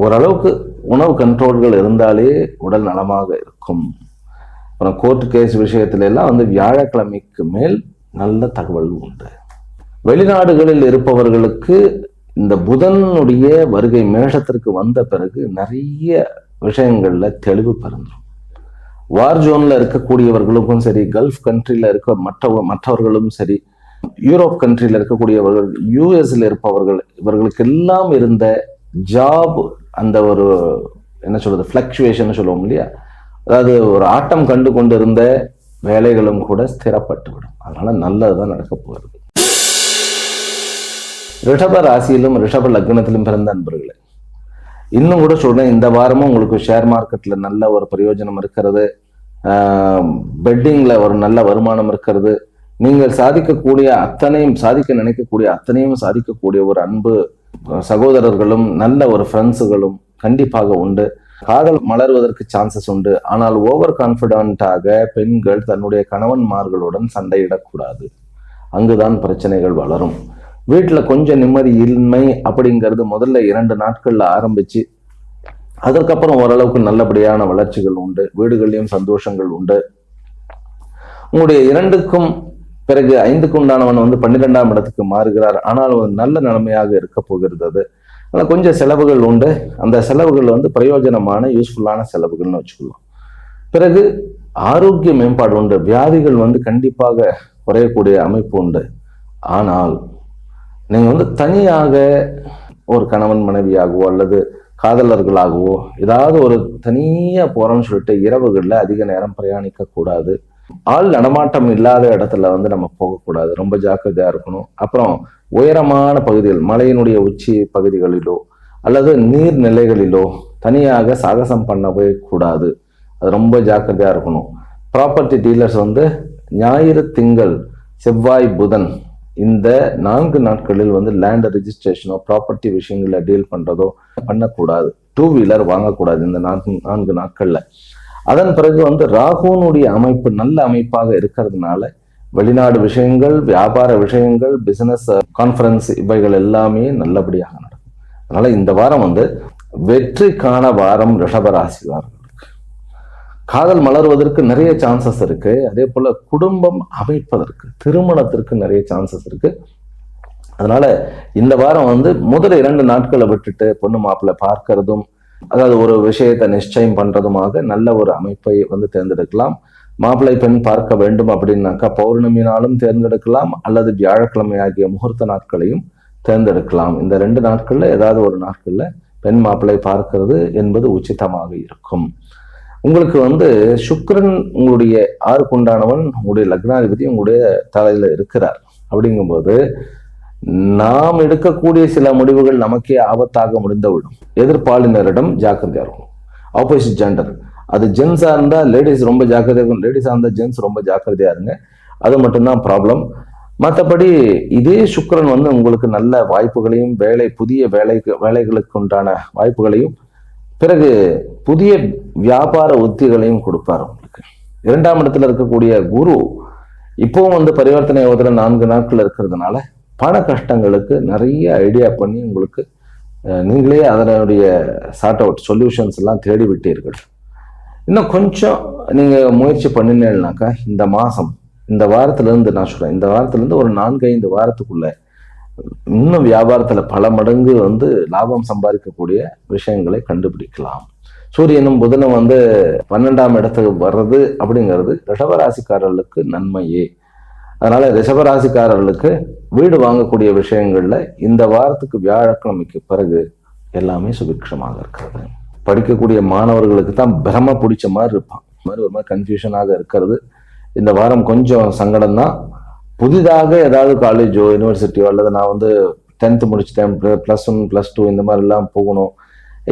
[SPEAKER 2] ஓரளவுக்கு உணவு கண்ட்ரோல்கள் இருந்தாலே உடல் நலமாக இருக்கும். அப்புறம் கோர்ட் கேஸ் விஷயத்துல எல்லாம் வந்து வியாழக்கிழமைக்கு மேல் நல்ல தகவல் உண்டு. வெளிநாடுகளில் இருப்பவர்களுக்கு இந்த புதனுடைய வருகை மேஷத்திற்கு வந்த பிறகு நிறைய விஷயங்கள்ல தெளிவு பிறந்துடும். வார் ஜோன்ல இருக்கக்கூடியவர்களுக்கும் சரி, கல்ஃப் கண்ட்ரில இருக்க மற்றவர்களும் சரி, யூரோப் கண்ட்ரில இருக்கக்கூடியவர்கள், யூஎஸ்ல இருப்பவர்கள், இவர்களுக்கு எல்லாம் இருந்த ஜாப் அந்த ஒரு என்ன சொல்றது ஃபிளக்சுவேஷன் சொல்லுவோம் இல்லையா, அதாவது ஒரு ஆட்டம் கண்டு கொண்டிருந்த வேலைகளும் கூட ஸ்திரப்பட்டுவிடும். அதனால நல்லதுதான் நடக்க போகிறது. ரிஷப ராசியிலும் ரிஷப லக்னத்திலும் பிறந்த அன்பர்களே, இன்னும் கூட சொல்றேன், இந்த வாரமும் உங்களுக்கு ஷேர் மார்க்கெட்ல நல்ல ஒரு பிரயோஜனம் இருக்கிறது, பெட்டிங்ல ஒரு நல்ல வருமானம் இருக்கிறது, நீங்கள் சாதிக்கக்கூடிய அத்தனையும், சாதிக்க நினைக்கக்கூடிய அத்தனையும் சாதிக்கக்கூடிய ஒரு அன்பு சகோதரர்களும் நல்ல ஒரு ஃப்ரெண்ட்ஸுகளும் கண்டிப்பாக உண்டு. காதல் மலர்வதற்கு சான்சஸ் உண்டு. ஆனால் ஓவர் கான்பிடண்டாக பெண்கள் தன்னுடைய கணவன்மார்களுடன் சண்டையிடக்கூடாது. அங்குதான் பிரச்சனைகள் வளரும். வீட்டுல கொஞ்சம் நிம்மதி இன்மை அப்படிங்கிறது முதல்ல 2 நாட்கள்ல ஆரம்பிச்சு அதற்கப்புறம் ஓரளவுக்கு நல்லபடியான வளர்ச்சிகள் உண்டு. வீடுகள்லயும் சந்தோஷங்கள் உண்டு. உங்களுடைய 2க்கும் பிறகு 5க்கு உண்டானவன் 12ஆம் இடத்துக்கு மாறுகிறார். ஆனால் ஒரு நல்ல நிலைமையாக இருக்க போகிறது. அது ஆனால் கொஞ்சம் செலவுகள் உண்டு. அந்த செலவுகள் பிரயோஜனமான யூஸ்ஃபுல்லான செலவுகள்னு வச்சுக்கலாம். பிறகு ஆரோக்கிய மேம்பாடு உண்டு. வியாதிகள் கண்டிப்பாக குறையக்கூடிய அமைப்பு உண்டு. ஆனால் நீங்க தனியாக ஒரு கணவன் மனைவியாகவோ அல்லது காதலர்களாகவோ ஏதாவது ஒரு தனியா போறோம்னு சொல்லிட்டு இரவுகள்ல அதிக நேரம் பிரயாணிக்க கூடாது. ஆள் நடமாட்டம் இல்லாத இடத்துல நம்ம போகக்கூடாது. ரொம்ப ஜாக்கிரதையா இருக்கணும். அப்புறம் உயரமான பகுதிகள், மலையினுடைய உச்சி பகுதிகளிலோ அல்லது நீர்நிலைகளிலோ தனியாக சாகசம் பண்ணவே கூடாது. அது ரொம்ப ஜாக்கிரதையா இருக்கணும். ப்ராப்பர்ட்டி டீலர்ஸ் ஞாயிறு, திங்கள், செவ்வாய், புதன் இந்த 4 நாட்களில் லேண்ட் ரெஜிஸ்ட்ரேஷனோ ப்ராப்பர்ட்டி விஷயங்களை டீல் பண்றதோ பண்ணக்கூடாது. 2 வீலர் வாங்கக்கூடாது இந்த 4 நாட்கள்ல. அதன் பிறகு ராகுனுடைய அமைப்பு நல்ல அமைப்பாக இருக்கிறதுனால வெளிநாடு விஷயங்கள், வியாபார விஷயங்கள், பிசினஸ் கான்ஃபரன்ஸ் இவைகள் எல்லாமே நல்லபடியாக நடக்கும். அதனால இந்த வாரம் வெற்றிக்கான வாரம் ரிஷபராசிக்காரர்களுக்கு. காதல் மலர்வதற்கு நிறைய சான்சஸ் இருக்கு. அதே போல குடும்பம் அமைப்பதற்கு, திருமணத்திற்கு நிறைய சான்சஸ் இருக்கு. அதனால இந்த வாரம் முதல் 2 நாட்களை விட்டுட்டு பொண்ணு மாப்பிள்ளை பார்க்கறதும், அதாவது ஒரு விஷயத்தை நிச்சயம் பண்றதுமாக நல்ல ஒரு அமைப்பை தேர்ந்தெடுக்கலாம். மாப்பிள்ளை பெண் பார்க்க வேண்டும் அப்படின்னாக்கா பௌர்ணமி நாளும் தேர்ந்தெடுக்கலாம், அல்லது வியாழக்கிழமை ஆகிய முகூர்த்த நாட்களையும் தேர்ந்தெடுக்கலாம். இந்த 2 நாட்கள்ல ஏதாவது ஒரு நாட்கள்ல பெண் மாப்பிள்ளை பார்க்கிறது என்பது உச்சிதமாக இருக்கும். உங்களுக்கு சுக்கிரன் உங்களுடைய 6க்கு உண்டானவன், உங்களுடைய லக்னாதிபதி உங்களுடைய தலையில இருக்கிறார். அப்படிங்கும்போது நாம் எடுக்கக்கூடிய சில முடிவுகள் நமக்கே ஆபத்தாக முடிந்துவிடும். எதிர்பாலினரிடம் ஜாக்கிரதையா இருக்கும். ஆப்போசிட் ஜெண்டர், அது ஜென்ஸா இருந்தா லேடிஸ் ரொம்ப ஜாக்கிரதையா இருக்கும், லேடிஸா இருந்தா ஜென்ஸ் ரொம்ப ஜாக்கிரதையா இருங்க. அது மட்டும்தான் ப்ராப்ளம். மற்றபடி இதே சுக்கிரன் உங்களுக்கு நல்ல வாய்ப்புகளையும், புதிய வேலைகளுக்கு உண்டான வாய்ப்புகளையும், பிறகு புதிய வியாபார உத்திகளையும் கொடுப்பார். உங்களுக்கு 2ஆம் இடத்துல இருக்கக்கூடிய குரு இப்பவும் பரிவர்த்தனை 4 நாட்கள் இருக்கிறதுனால பண கஷ்டங்களுக்கு நிறைய ஐடியா பண்ணி உங்களுக்கு நீங்களே அதனுடைய சார்ட் அவுட் சொல்யூஷன்ஸ் எல்லாம் தேடி விட்டீர்கள். இன்னும் கொஞ்சம் நீங்க முயற்சி பண்ணினீங்கன்னாக்கா இந்த மாசம், இந்த வாரத்துல இருந்து நான் சொல்றேன், இந்த வாரத்துல இருந்து ஒரு 4-5 வாரத்துக்குள்ள இன்னும் வியாபாரத்துல பல மடங்கு லாபம் சம்பாதிக்கக்கூடிய விஷயங்களை கண்டுபிடிக்கலாம். சூரியனும் புதனும் 12ஆம் இடத்துக்கு வர்றது அப்படிங்கிறது ரிஷபராசிக்காரர்களுக்கு நன்மையே. அதனால ரிஷபராசிக்காரர்களுக்கு வீடு வாங்கக்கூடிய விஷயங்கள்ல இந்த வாரத்துக்கு வியாழக்கிழமைக்கு பிறகு எல்லாமே சுபிக்ஷமாக இருக்கிறது. படிக்கக்கூடிய மாணவர்களுக்கு தான் பிரம பிடிச்ச மாதிரி இருப்பான், ஒரு மாதிரி கன்ஃபியூஷனாக இருக்கிறது. இந்த வாரம் கொஞ்சம் சங்கடம் தான். புதிதாக ஏதாவது காலேஜோ யூனிவர்சிட்டியோ அல்லது நான் 10th முடிச்சுட்டேன், +1 +2 இந்த மாதிரி எல்லாம் போகணும்,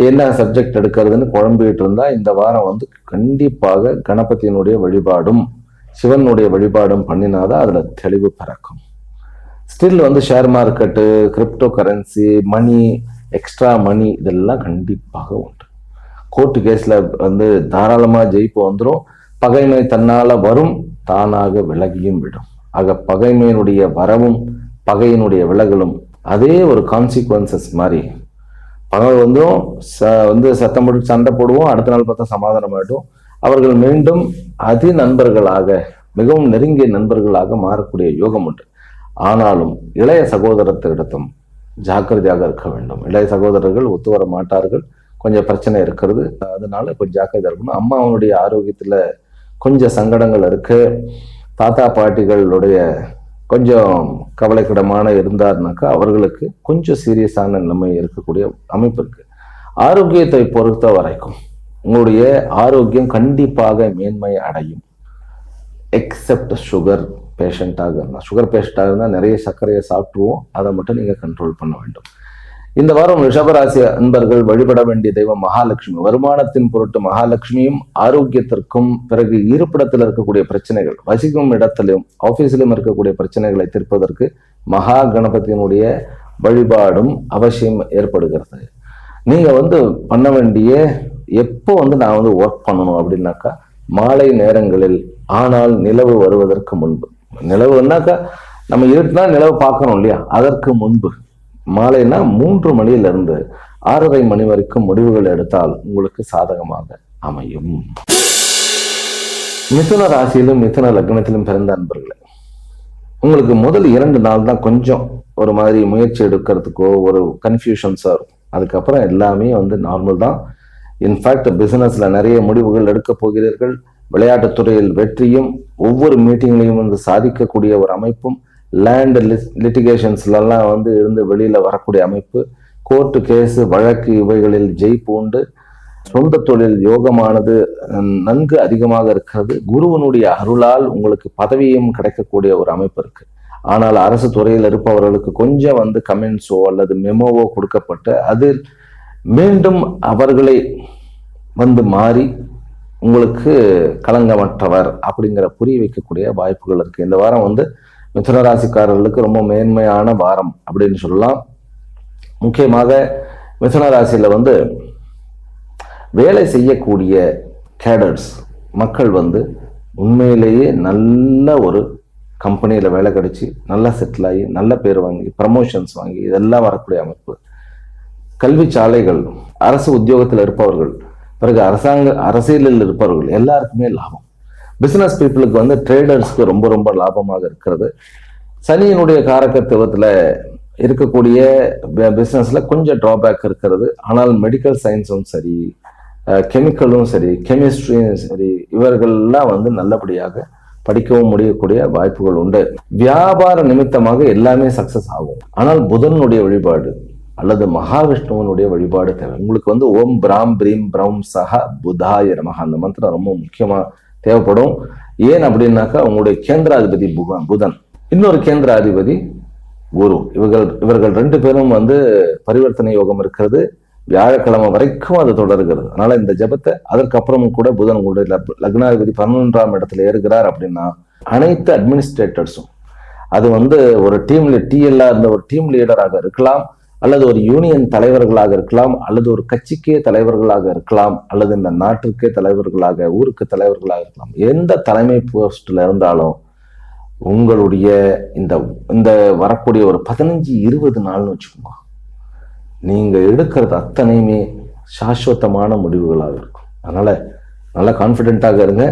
[SPEAKER 2] என்ன சப்ஜெக்ட் எடுக்கிறதுன்னு குழம்பிட்டு இருந்தா இந்த வாரம் கண்டிப்பாக கணபதியினுடைய வழிபாடும் சிவனுடைய வழிபாடும் பண்ணினாதான் அதுல தெளிவு பிறக்கும். Still share market, crypto currency, money, extra money இதெல்லாம் கண்டிப்பாக உண்டு. கோர்ட்டு கேஸ்ல தாராளமா ஜெயிப்பு வந்துடும். பகைமை தன்னால வரும், தானாக விலகியும் விடும். ஆக பகைமையினுடைய வரவும் பகையினுடைய விலகலும் அதே ஒரு கான்சிக்வன்சஸ் மாதிரி. பகை சத்தம் போட்டு சண்டை போடுவோம், அடுத்த நாள் பார்த்தா சமாதானம் ஆயிடும். அவர்கள் மீண்டும் அதி நண்பர்களாக, மிகவும் நெருங்கிய நண்பர்களாக மாறக்கூடிய யோகம் உண்டு. ஆனாலும் இளைய சகோதரத்திடத்தும் ஜாக்கிரதையாக இருக்க வேண்டும். இளைய சகோதரர்கள் ஒத்து வர மாட்டார்கள், கொஞ்சம் பிரச்சனை இருக்கிறது. அதனால கொஞ்சம் ஜாக்கிரதையா இருக்கணும். அம்மா அவனுடைய ஆரோக்கியத்துல கொஞ்சம் சங்கடங்கள் இருக்கு. தாத்தா பாட்டிகளுடைய கொஞ்சம் கவலைக்கிடமான இருந்தாருனாக்கா அவர்களுக்கு கொஞ்சம் சீரியஸான நிலைமை இருக்கக்கூடிய அமைப்பு இருக்கு. ஆரோக்கியத்தை பொறுத்த வரைக்கும் உங்களுடைய ஆரோக்கியம் கண்டிப்பாக மேன்மை அடையும். எக்ஸப்ட் சுகர் பேஷண்ட்டாக இருந்தால், சுகர் பேஷண்ட்டாக இருந்தால் நிறைய சர்க்கரையை சாப்பிட்டுருவோம், அதை மட்டும் நீங்கள் கண்ட்ரோல் பண்ண வேண்டும். இந்த வாரம் ரிஷபராசி அன்பர்கள் வழிபட வேண்டிய தெய்வம் மகாலட்சுமி. வருமானத்தின் பொருட்டு மகாலட்சுமியும், ஆரோக்கியத்திற்கும், பிறகு இருப்பிடத்தில் இருக்கக்கூடிய பிரச்சனைகள், வசிக்கும் இடத்திலும் ஆபீஸிலும் இருக்கக்கூடிய பிரச்சனைகளை தீர்ப்பதற்கு மகா கணபதியினுடைய வழிபாடும் அவசியம் ஏற்படுகிறது. நீங்க பண்ண வேண்டிய எப்போ நான் ஒர்க் பண்ணணும் அப்படின்னாக்கா மாலை நேரங்களில், ஆனால் நிலவு வருவதற்கு முன்பு. நிலவுனாக்கா நம்ம இருட்டுனா நிலவு பார்க்கணும் இல்லையா, அதற்கு முன்பு மாலைனா 3 மணியிலிருந்து 6:30 மணி வரைக்கும் முடிவுகள் எடுத்தால் உங்களுக்கு சாதகமாக அமையும். மிதுன ராசியிலும் மிதுன லக்னத்திலும் பிறந்த அன்பர்களே, உங்களுக்கு முதல் 2 நாள் தான் கொஞ்சம் ஒரு மாதிரி முயற்சி எடுக்கிறதுக்கோ ஒரு கன்ஃபியூஷன்ஸா இருக்கும். அதுக்கப்புறம் எல்லாமே நார்மல் தான். இன்ஃபேக்ட் பிசினஸ்ல நிறைய முடிவுகள் எடுக்க போகிறீர்கள். விளையாட்டுத்துறையில் வெற்றியும், ஒவ்வொரு மீட்டிங்லையும் சாதிக்கக்கூடிய ஒரு அமைப்பும், லேண்ட் லிட்டிகேஷன்ஸ்லாம் இருந்து வெளியில வரக்கூடிய அமைப்பு, கோர்ட்டு கேஸு வழக்கு இவைகளில் ஜெயிப்பு உண்டு. சொந்த தொழில் யோகமானது நன்கு அதிகமாக இருக்கிறது. குருவனுடைய அருளால் உங்களுக்கு பதவியும் கிடைக்கக்கூடிய ஒரு அமைப்பு இருக்கு. ஆனால் அரசு துறையில் இருப்பவர்களுக்கு கொஞ்சம் கமெண்ட்ஸோ அல்லது மெமோவோ கொடுக்கப்பட்டு அதில் மீண்டும் அவர்களை மாறி உங்களுக்கு களங்கமற்றவர் அப்படிங்கிற புரிய வைக்கக்கூடிய வாய்ப்புகள் இருக்கு. இந்த வாரம் மிதுன ராசிக்காரர்களுக்கு ரொம்ப மேன்மையான வாரம் அப்படின்னு சொல்லலாம். முக்கியமாக மிதுன ராசியில வேலை செய்யக்கூடிய கேடர்ஸ் மக்கள் உண்மையிலேயே நல்ல ஒரு கம்பெனியில வேலை கிடைச்சி நல்லா செட்டில் ஆகி நல்ல பேர் வாங்கி ப்ரமோஷன்ஸ் வாங்கி இதெல்லாம் வரக்கூடிய அமைப்பு. கல்வி சாலைகள், அரசு உத்தியோகத்தில் இருப்பவர்கள், பிறகு அரசியலில் இருப்பவர்கள் எல்லாருக்குமே லாபம். பிசினஸ் பீப்புளுக்கு ட்ரேடர்ஸ்க்கு ரொம்ப ரொம்ப லாபமாக இருக்கிறது. சனியினுடைய காரகத்துவத்துல இருக்கக்கூடிய பிசினஸ்ல கொஞ்சம் டிராபேக் இருக்கிறது. ஆனால் மெடிக்கல் சயின்ஸும் சரி, கெமிக்கலும் சரி, கெமிஸ்ட்ரியும் சரி, இவர்கள்லாம் நல்லபடியாக படிக்கவும் முடியக்கூடிய வாய்ப்புகள் உண்டு. வியாபார நிமித்தமாக எல்லாமே சக்சஸ் ஆகும். ஆனால் புதனுடைய வழிபாடு அல்லது மகாவிஷ்ணுவனுடைய வழிபாடு தேவை. உங்களுக்கு ஓம் பிராம் பிரீம் பிரௌம் சஹ புதாய நமஹ அந்த மந்திரம் ரொம்ப முக்கியமா தேவைப்படும். ஏன் அப்படின்னாக்கா உங்களுடைய கேந்திராதிபதி புதன், இன்னொரு கேந்திராதிபதி குரு, இவர்கள் 2 பேரும் பரிவர்த்தனை யோகம் இருக்கிறது. வியாழக்கிழமை வரைக்கும் அது தொடர்கிறது. அதனால இந்த ஜபத்தை அதற்கப்புறமும் கூட புதன் உங்களுடைய லக்னாதிபதி 11ஆம் இடத்துல ஏறுகிறார் அப்படின்னா அனைத்து அட்மினிஸ்ட்ரேட்டர்ஸும் அது ஒரு டீம்ல டிஎல்லா இருந்த ஒரு டீம் லீடராக இருக்கலாம், அல்லது ஒரு யூனியன் தலைவர்களாக இருக்கலாம், அல்லது ஒரு கட்சிக்கே தலைவர்களாக இருக்கலாம், அல்லது இந்த நாட்டிற்கே தலைவர்களாக, ஊருக்கு தலைவர்களாக இருக்கலாம். எந்த தலைமை போஸ்ட்ல இருந்தாலும் உங்களுடைய இந்த வரக்கூடிய ஒரு 15-20 நாள்னு வச்சுக்கோங்க, நீங்க எடுக்கிறது அத்தனையுமே சாஸ்வதமான முடிவுகளாக இருக்கும். அதனால நல்லா கான்ஃபிடென்ட்டாக இருங்க.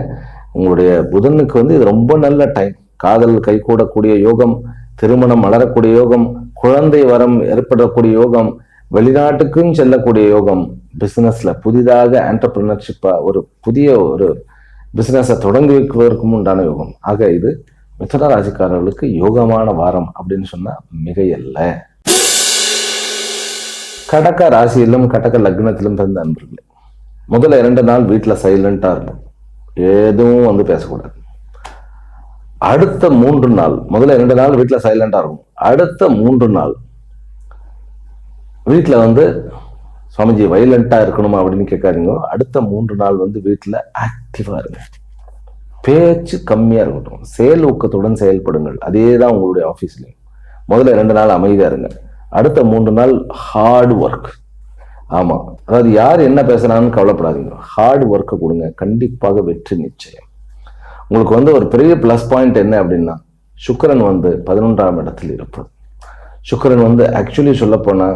[SPEAKER 2] உங்களுடைய புதனுக்கு இது ரொம்ப நல்ல டைம். காதல் கைகூடக்கூடிய யோகம், திருமணம் மலரக்கூடிய யோகம், குழந்தை வரம் ஏற்படக்கூடிய யோகம், வெளிநாட்டுக்கும் செல்லக்கூடிய யோகம், பிசினஸ்ல புதிதாக ஆண்டர்பிரினர்ஷிப்பா ஒரு புதிய ஒரு பிசினஸை தொடங்கி வைப்பதற்கும் உண்டான யோகம். ஆக இது மிதுன ராசிக்காரர்களுக்கு யோகமான வாரம் அப்படின்னு சொன்னா மிகையல்ல. கடக ராசியிலும் கடக லக்னத்திலும் பிறந்த அன்பர்களே, முதல்ல 2 நாள் வீட்டுல சைலண்டா இருக்கும், எதுவும் பேசக்கூடாது. அடுத்த 3 நாள், முதல்ல 2 நாள் வீட்டுல சைலண்டா இருக்கும், அடுத்த 3 நாள் வீட்டுல சுவாமிஜி வைலண்டா இருக்கணுமா அப்படின்னு கேட்காதீங்க. அடுத்த 3 நாள் வீட்டுல ஆக்டிவா இருங்க, பேச்சு கம்மியா இருக்கட்டும், செயல் ஊக்கத்துடன் செயல்படுங்கள். அதேதான் உங்களுடைய ஆபீஸ்லயும். முதல்ல 2 நாள் அமைதியா இருங்க, அடுத்த 3 நாள் ஹார்ட் ஒர்க். ஆமா, அதாவது யார் என்ன பேசுறான்னு கவலைப்படாதீங்க, ஹார்ட் ஒர்க்கை கொடுங்க, கண்டிப்பாக வெற்றி நிச்சயம். உங்களுக்கு ஒரு பெரிய பிளஸ் பாயிண்ட் என்ன அப்படின்னா, சுக்கிரன் 11ஆம் இடத்தில் இருப்பது. சுக்கிரன் ஆக்சுவலி சொல்ல போனா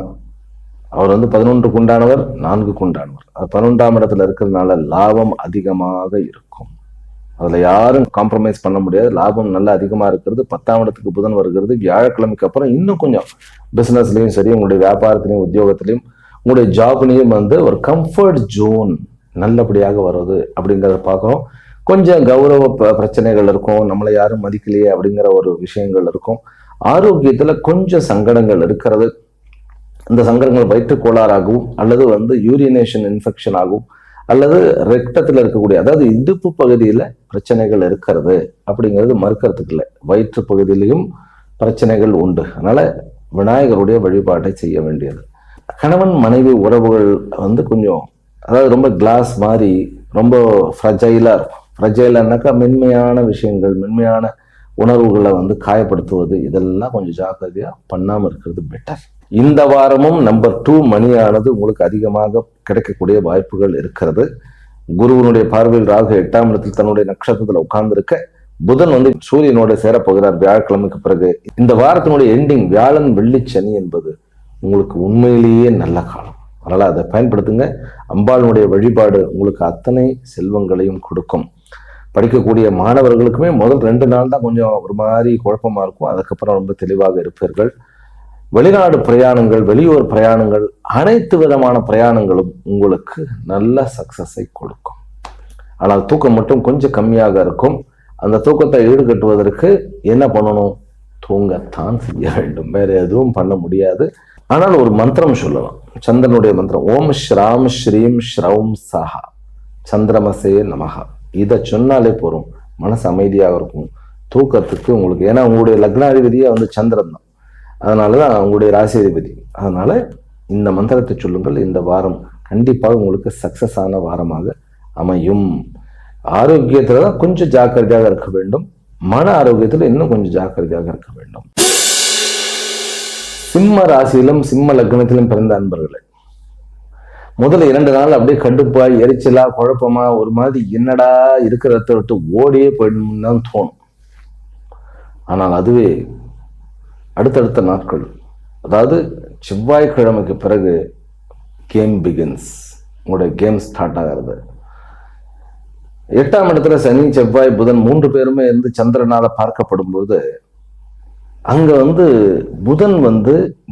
[SPEAKER 2] அவர் 11க்கு உண்டானவர், 4க்கு உண்டானவர். 11ஆம் இடத்துல இருக்கிறதுனால லாபம் அதிகமாக இருக்கும். அதுல யாரும் காம்ப்ரமைஸ் பண்ண முடியாது. லாபம் நல்லா அதிகமா இருக்கிறது. 10ஆம் இடத்துக்கு புதன் வருகிறது. வியாழக்கிழமைக்கு அப்புறம் இன்னும் கொஞ்சம் பிசினஸ்லயும் சரி, உங்களுடைய வியாபாரத்திலையும் உத்தியோகத்திலையும் உங்களுடைய ஜாப்லையும் ஒரு கம்ஃபர்ட் ஜோன் நல்லபடியாக வருவது அப்படிங்கிறத பார்க்குறோம். கொஞ்சம் கௌரவ பிரச்சனைகள் இருக்கும், நம்மளை யாரும் மதிக்கலையே அப்படிங்கிற ஒரு விஷயங்கள் இருக்கும். ஆரோக்கியத்துல கொஞ்சம் சங்கடங்கள் இருக்கிறது. இந்த சங்கடங்கள் வயிற்று கோளாறாகவும் அல்லது யூரினேஷன் இன்ஃபெக்ஷன் ஆகும், அல்லது ரெக்டத்துல இருக்கக்கூடிய அதாவது இடுப்பு பகுதியில பிரச்சனைகள் இருக்கிறது அப்படிங்கிறது மறுக்கிறதுக்கு இல்லை. வயிற்று பகுதியிலையும் பிரச்சனைகள் உண்டு. அதனால விநாயகருடைய வழிபாட்டை செய்ய வேண்டியது. கணவன் மனைவி உறவுகள் கொஞ்சம் அதாவது ரொம்ப கிளாஸ் மாதிரி ரொம்ப ஃப்ரஜைலா இருக்கும். ஃப்ரஜைலானாக்கா மென்மையான விஷயங்கள், மென்மையான உணர்வுகளை காயப்படுத்துவது, இதெல்லாம் கொஞ்சம் ஜாக்கிரதையா பண்ணாம இருக்கிறது பெட்டர். இந்த வாரமும் நம்பர் 2 மணியானது உங்களுக்கு அதிகமாக கிடைக்கக்கூடிய வாய்ப்புகள் இருக்கிறது. குருவனுடைய பார்வையில் ராகு 8ஆம் இடத்தில் தன்னுடைய நட்சத்திரத்துல உட்கார்ந்திருக்க, புதன் சூரியனோட சேரப்போகிறார் வியாழக்கிழமைக்கு பிறகு. இந்த வாரத்தினுடைய எண்டிங் வியாழன் வெள்ளி சனி என்பது உங்களுக்கு உண்மையிலேயே நல்ல காலம். அதனால அதை பயன்படுத்துங்க. அம்பாளுடைய வழிபாடு உங்களுக்கு அத்தனை செல்வங்களையும் கொடுக்கும். படிக்கக்கூடிய மாணவர்களுக்குமே முதல் 2 நாள் தான் கொஞ்சம் ஒரு மாதிரி குழப்பமா இருக்கும், அதுக்கப்புறம் ரொம்ப தெளிவாக இருப்பீர்கள். வெளிநாடு பிரயாணங்கள், வெளியூர் பிரயாணங்கள், அனைத்து விதமான பிரயாணங்களும் உங்களுக்கு நல்ல சக்சஸை கொடுக்கும். ஆனால் தூக்கம் மட்டும் கொஞ்சம் கம்மியாக இருக்கும். அந்த தூக்கத்தை ஈடுகட்டுவதற்கு என்ன பண்ணணும்? தூங்கத்தான் செய்ய வேண்டும், வேற எதுவும் பண்ண முடியாது. ஆனால் ஒரு மந்திரம் சொல்லலாம், சந்திரனுடைய மந்திரம். ஓம் ஸ்ராம் ஸ்ரீம் ஸ்ரௌம் சஹா சந்திரமசே நமஹா. இதை சொன்னாலே போறோம், மனசு அமைதியாக இருக்கும். தூக்கத்துக்கு உங்களுக்கு, ஏன்னா உங்களுடைய லக்னாதிபதியே சந்திரன் தான், அதனாலதான் உங்களுடைய ராசி அதிபதி. அதனால இந்த மந்திரத்தை சொல்லுங்கள். இந்த வாரம் கண்டிப்பாக உங்களுக்கு சக்சஸ் ஆன வாரமாக அமையும். ஆரோக்கியத்துல தான் கொஞ்சம் ஜாக்கிரதையாக இருக்க வேண்டும். மன ஆரோக்கியத்துல இன்னும் கொஞ்சம் ஜாக்கிரதையாக இருக்க வேண்டும். சிம்ம ராசியிலும் சிம்ம லக்னத்திலும் பிறந்த அன்பர்களே, முதல்ல 2 நாள் அப்படியே கடுப்பா, எரிச்சலா, குழப்பமா, ஒரு மாதிரி என்னடா இருக்கிறத விட்டு ஓடியே போயிடணும்னு தான் தோணும். ஆனால் அதுவே அடுத்தடுத்த நாட்கள், அதாவது செவ்வாய்க்கிழமைக்கு பிறகு கேம் பிகின்ஸ். உங்களுடைய கேம் ஸ்டார்ட் ஆகிறது. 8ஆம் இடத்துல சனி, செவ்வாய், புதன் 3 பேருமே சந்திரனால பார்க்கப்படும் போது அங்க புதன்